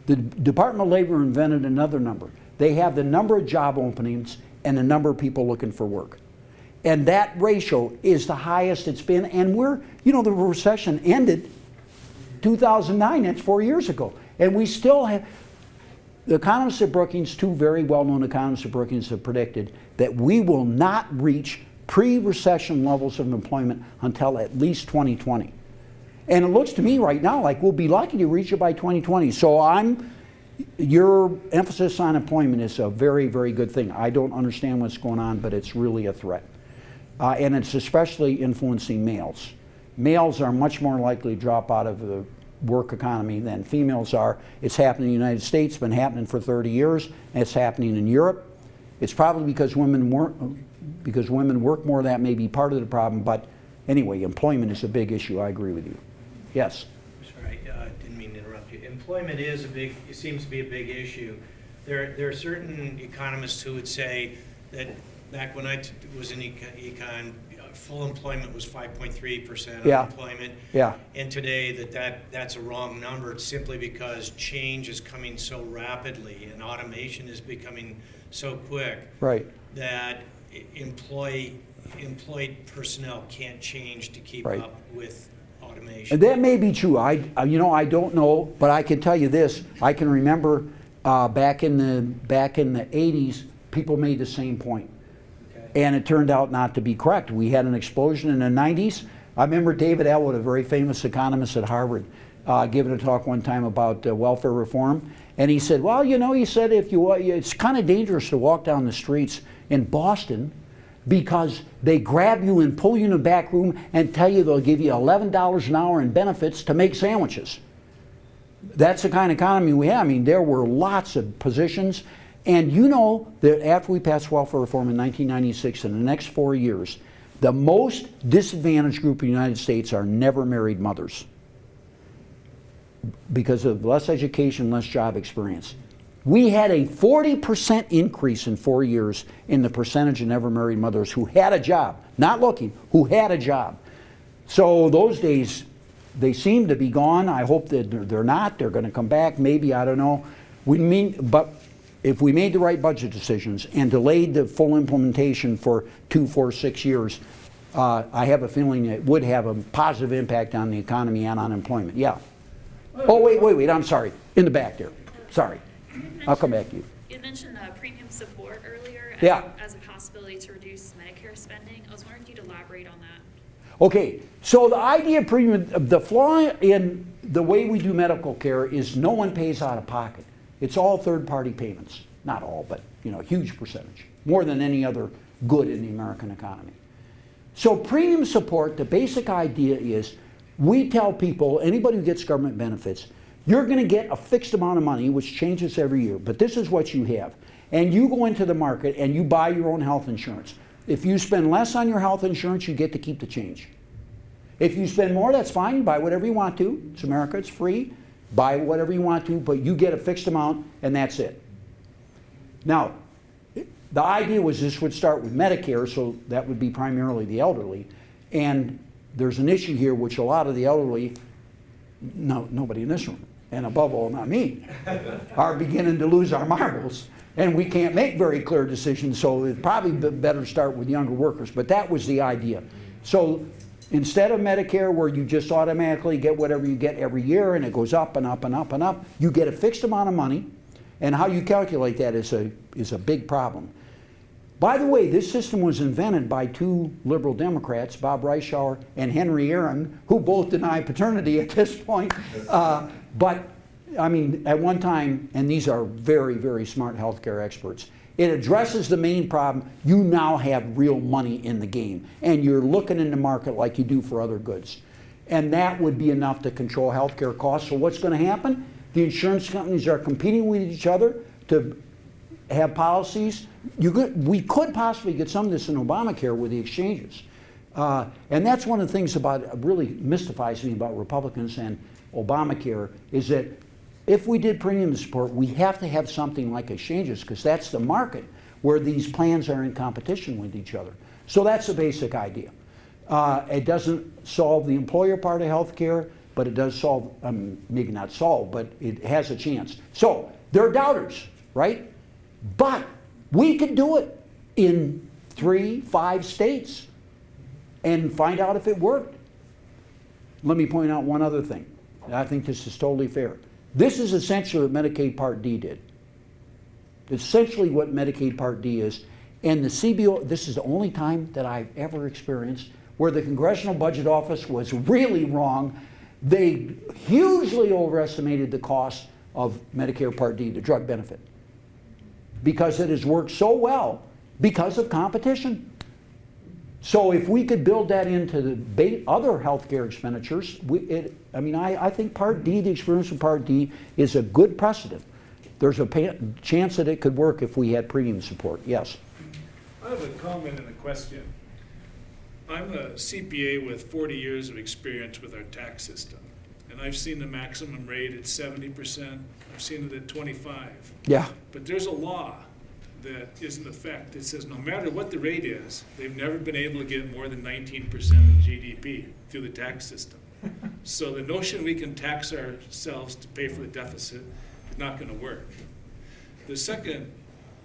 The Department of Labor invented another number. They have the number of job openings and the number of people looking for work. And that ratio is the highest it's been. And the recession ended 2009, that's 4 years ago. And we still have, the economists at Brookings, 2 very well-known economists at Brookings have predicted that we will not reach pre-recession levels of employment until at least 2020. And it looks to me right now like we'll be lucky to reach it by 2020. So your emphasis on employment is a very, very good thing. I don't understand what's going on, but it's really a threat. And it's especially influencing males. Males are much more likely to drop out of the work economy than females are. It's happening in the United States, been happening for 30 years, and it's happening in Europe. It's probably because women work more, that may be part of the problem, but anyway, employment is a big issue. I agree with you. Yes? Sorry, I didn't mean to interrupt you. Employment it seems to be a big issue. There are certain economists who would say that back when I was in econ, full employment was 5.3% unemployment. Yeah. And today that's a wrong number simply because change is coming so rapidly and automation is becoming so quick that employed personnel can't change to keep up with automation. automation. That may be true. I don't know, but I can tell you this. I can remember back in the 80s, people made the same point. Okay. And it turned out not to be correct. We had an explosion in the 90s. I remember David Elwood, a very famous economist at Harvard, giving a talk one time about welfare reform. And he said, well, he said, it's kind of dangerous to walk down the streets in Boston because they grab you and pull you in the back room and tell you they'll give you $11 an hour in benefits to make sandwiches. That's the kind of economy we have. I mean, there were lots of positions. And you know that after we passed welfare reform in 1996, in the next 4 years, the most disadvantaged group in the United States are never married mothers because of less education, less job experience. We had a 40% increase in 4 years in the percentage of never married mothers who had a job, not looking, who had a job. So those days, they seem to be gone. I hope that they're not. They're going to come back, maybe, I don't know. But if we made the right budget decisions and delayed the full implementation for 2, 4, 6 years, I have a feeling it would have a positive impact on the economy and on employment. Yeah. Oh, wait, I'm sorry. In the back there. Sorry. I'll come back to you. You mentioned premium support earlier as a possibility to reduce Medicare spending. I was wondering if you'd elaborate on that. Okay, so the idea of premium, the flaw in the way we do medical care is no one pays out of pocket. It's all third-party payments. Not all, but a huge percentage. More than any other good in the American economy. So premium support, the basic idea is we tell people, anybody who gets government benefits, you're going to get a fixed amount of money, which changes every year, but this is what you have. And you go into the market and you buy your own health insurance. If you spend less on your health insurance, you get to keep the change. If you spend more, that's fine. You buy whatever you want to. It's America, it's free. Buy whatever you want to, but you get a fixed amount, and that's it. Now, the idea was this would start with Medicare, so that would be primarily the elderly. And there's an issue here which a lot of the elderly, nobody in this room, and above all, not me, are beginning to lose our marbles. And we can't make very clear decisions, so it'd probably be better to start with younger workers. But that was the idea. So instead of Medicare, where you just automatically get whatever you get every year and it goes up and up and up and up, you get a fixed amount of money. And how you calculate that is a big problem. By the way, this system was invented by 2 liberal Democrats, Bob Reischauer and Henry Aaron, who both deny paternity at this point. But, I mean, at one time, and these are very, very smart healthcare experts, it addresses the main problem. You now have real money in the game, and you're looking in the market like you do for other goods. And that would be enough to control healthcare costs. So what's going to happen? The insurance companies are competing with each other to have policies. We could possibly get some of this in Obamacare with the exchanges. And that's one of the things about really mystifies me about Republicans and Obamacare is that if we did premium support, we have to have something like exchanges because that's the market where these plans are in competition with each other. So that's the basic idea. It doesn't solve the employer part of health care, but it does solve, maybe not solve, but it has a chance. So there are doubters, right? But we could do it in 3, 5 states and find out if it worked. Let me point out one other thing. I think this is totally fair. This is essentially what Medicaid Part D did. Essentially what Medicaid Part D is. And the CBO, this is the only time that I've ever experienced where the Congressional Budget Office was really wrong. They hugely overestimated the cost of Medicare Part D, the drug benefit, because it has worked so well because of competition. So if we could build that into the other healthcare expenditures, I think Part D, the experience of Part D, is a good precedent. There's a chance that it could work if we had premium support. Yes? I have a comment and a question. I'm a CPA with 40 years of experience with our tax system, and I've seen the maximum rate at 70%. I've seen it at 25%. Yeah. But there's a law that is in effect that says no matter what the rate is, they've never been able to get more than 19% of GDP through the tax system. So the notion we can tax ourselves to pay for the deficit is not going to work. The second,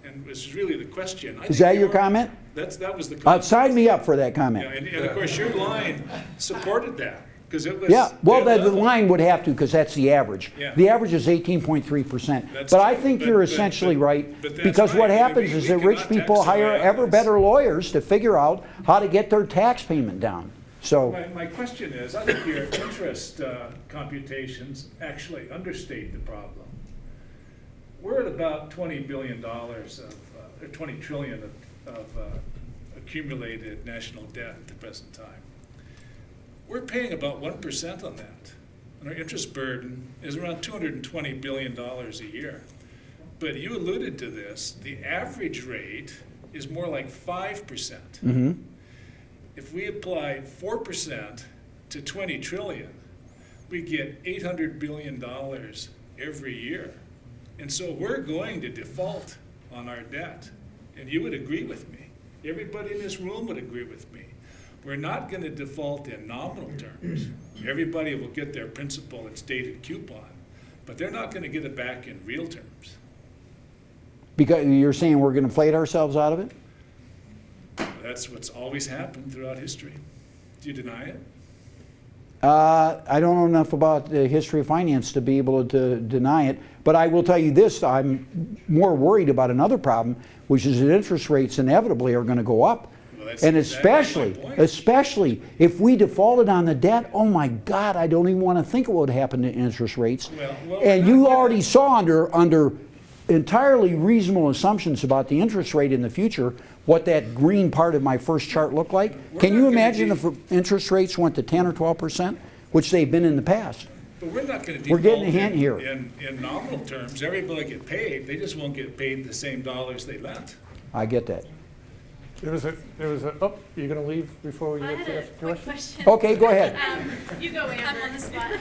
and this is really the question. Is that your comment? That was the comment. Sign me up for that comment. Yeah, and of course your line supported that. Because it was. Yeah, well, dead the level. line would have to, because that's the average. Yeah. The average is 18.3%. That's But I true, think but- you're but- essentially but- right, but that's because what right. happens We is that rich cannot people tax hire somebody ever else. better lawyers to figure out how to get their tax payment down. So, My question is, I think your interest computations actually understate the problem. We're at about $20 billion or 20 trillion of accumulated national debt at the present time. We're paying about 1% on that. And our interest burden is around $220 billion a year. But you alluded to this, the average rate is more like 5%. If we apply 4% to 20 trillion, we get $800 billion every year. And so we're going to default on our debt. And you would agree with me. Everybody in this room would agree with me. We're not going to default in nominal terms. Everybody will get their principal and stated coupon, but they're not going to get it back in real terms. because you're saying we're going to inflate ourselves out of it? That's what's always happened throughout history. Do you deny it? I don't know enough about the history of finance to be able to deny it, but I will tell you this, I'm more worried about another problem, which is that interest rates inevitably are going to go up. Well, that's And exactly my point. especially if we defaulted on the debt, oh my God, I don't even want to think of what would happen to interest rates. Well, And we're you not already saw under entirely reasonable assumptions about the interest rate in the future, what that green part of my first chart looked like. Can not you gonna imagine be- if interest rates went to 10 or 12%, which they've been in the past? But we're not going to We're getting a default hint here. in nominal terms. Everybody get paid. They just won't get paid the same dollars they lent. I get that. There was a, oh, you're going to leave before we I get had to a the quick question? question. Okay, go ahead. You go, Amber. I'm on the spot.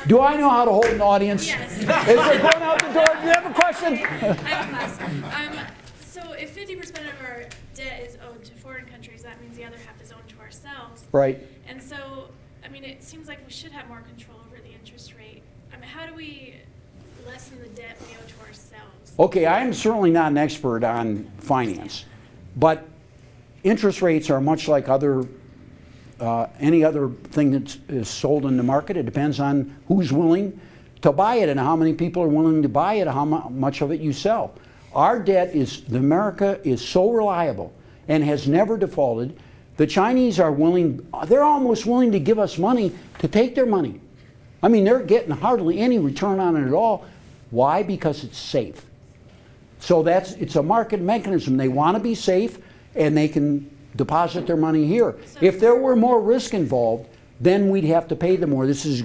Do I know how to hold an audience? Yes. Is it going out the door? Do you have a question? I have a question. So if 50% of our debt is owed to foreign countries, that means the other half is owed to ourselves. Right. And so, I mean, it seems like we should have more control over the interest rate. I mean, how do we lessen the debt we owe to ourselves? Okay, I am certainly not an expert on finance, but interest rates are much like any other thing that is sold in the market. It depends on who's willing to buy it and how many people are willing to buy it, how much of it you sell. Our debt America is so reliable and has never defaulted. The Chinese are willing, they're almost willing to give us money to take their money. I mean, they're getting hardly any return on it at all. Why? Because it's safe. So it's a market mechanism. They want to be safe and they can deposit their money here. If there were more risk involved, then we'd have to pay them more. This is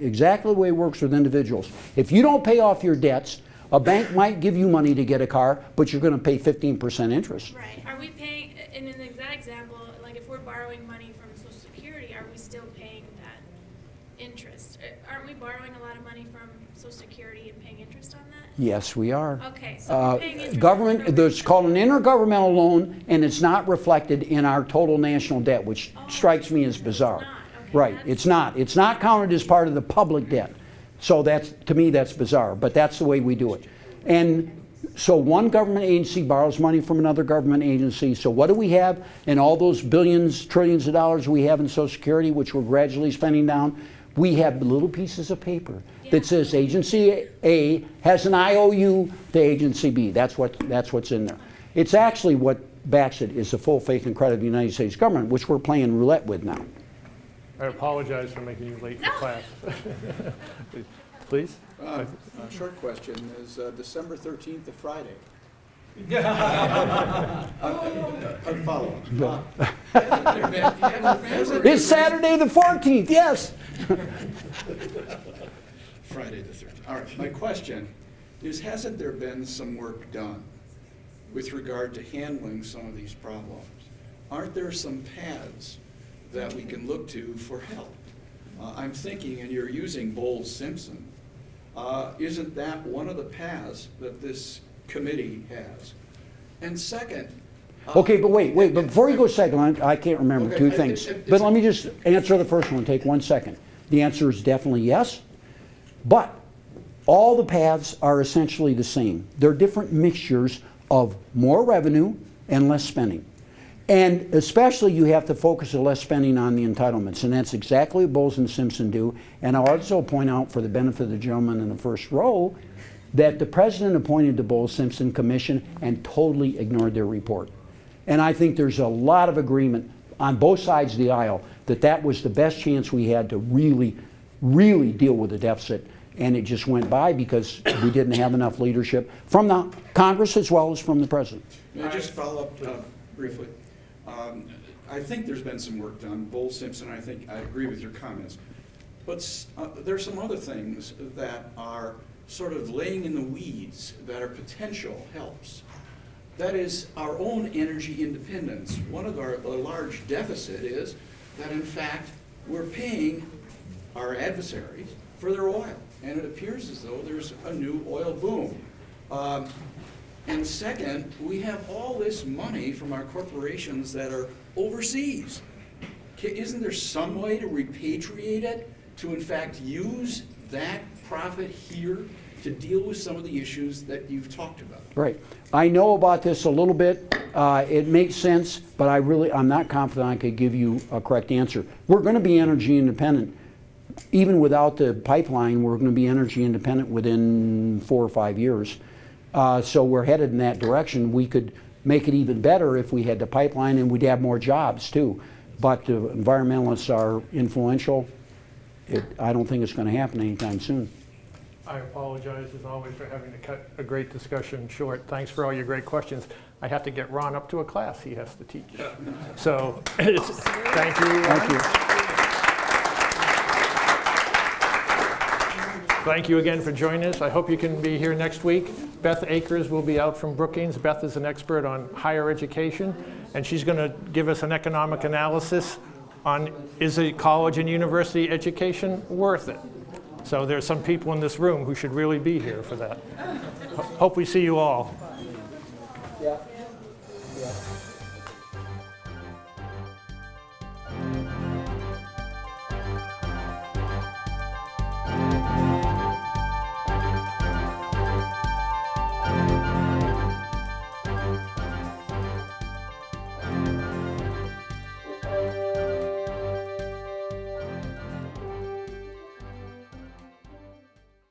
exactly the way it works with individuals. If you don't pay off your debts, a bank might give you money to get a car, but you're going to pay 15% interest. Right. Are we paying, in an exact example, like if we're borrowing money from Social Security, are we still paying that interest? Aren't we borrowing a lot of money from Social Security and paying interest on that? Yes, we are. Okay, so we're paying interest. Government, there's called an intergovernmental loan, and it's not reflected in our total national debt, which strikes me as bizarre. It's not. Okay, Right, that's- it's not. It's not counted as part of the public debt. So to me, that's bizarre, but that's the way we do it. And so one government agency borrows money from another government agency. So what do we have in all those billions, trillions of dollars we have in Social Security, which we're gradually spending down? We have little pieces of paper that says Agency A has an IOU to Agency B. That's what's in there. It's actually what backs it is the full faith and credit of the United States government, which we're playing roulette with now. I apologize for making you late for class. Please? A short question, is December 13th a Friday? A follow-up. It's Saturday the 14th, yes. Friday the 13th. All right, my question is, hasn't there been some work done with regard to handling some of these problems? Aren't there some paths that we can look to for help? I'm thinking, and you're using Bowles-Simpson, isn't that one of the paths that this committee has? And second... Okay, but wait, but before you go second, I can't remember Okay, two things. But let me just answer the first one, take 1 second. The answer is definitely yes, but all the paths are essentially the same. They're different mixtures of more revenue and less spending. And especially you have to focus on less spending on the entitlements, and that's exactly what Bowles and Simpson do. And I'll also point out, for the benefit of the gentleman in the first row, that the president appointed the Bowles-Simpson Commission and totally ignored their report. And I think there's a lot of agreement on both sides of the aisle that that was the best chance we had to really, really deal with the deficit. And it just went by because we didn't have enough leadership from the Congress as well as from the president. May I just follow up briefly? I think there's been some work done. Bowles-Simpson, I think I agree with your comments. But there's some other things that are sort of laying in the weeds that are potential helps. That is our own energy independence. One of our large deficit is that, in fact, we're paying our adversaries for their oil. And it appears as though there's a new oil boom. And second, we have all this money from our corporations that are overseas. Isn't there some way to repatriate it, to in fact use that profit here to deal with some of the issues that you've talked about? Right. I know about this a little bit. It makes sense, but I'm not confident I could give you a correct answer. We're going to be energy independent. Even without the pipeline, we're going to be energy independent within 4 or 5 years. So we're headed in that direction. We could make it even better if we had the pipeline, and we'd have more jobs too. But the environmentalists are influential. I don't think it's going to happen anytime soon. I apologize, as always, for having to cut a great discussion short. Thanks for all your great questions. I have to get Ron up to a class he has to teach. So, thank you. Thank you. Thank you again for joining us. I hope you can be here next week. Beth Akers will be out from Brookings. Beth is an expert on higher education, and she's going to give us an economic analysis on, is a college and university education worth it? So there's some people in this room who should really be here for that. Hope we see you all. Yeah.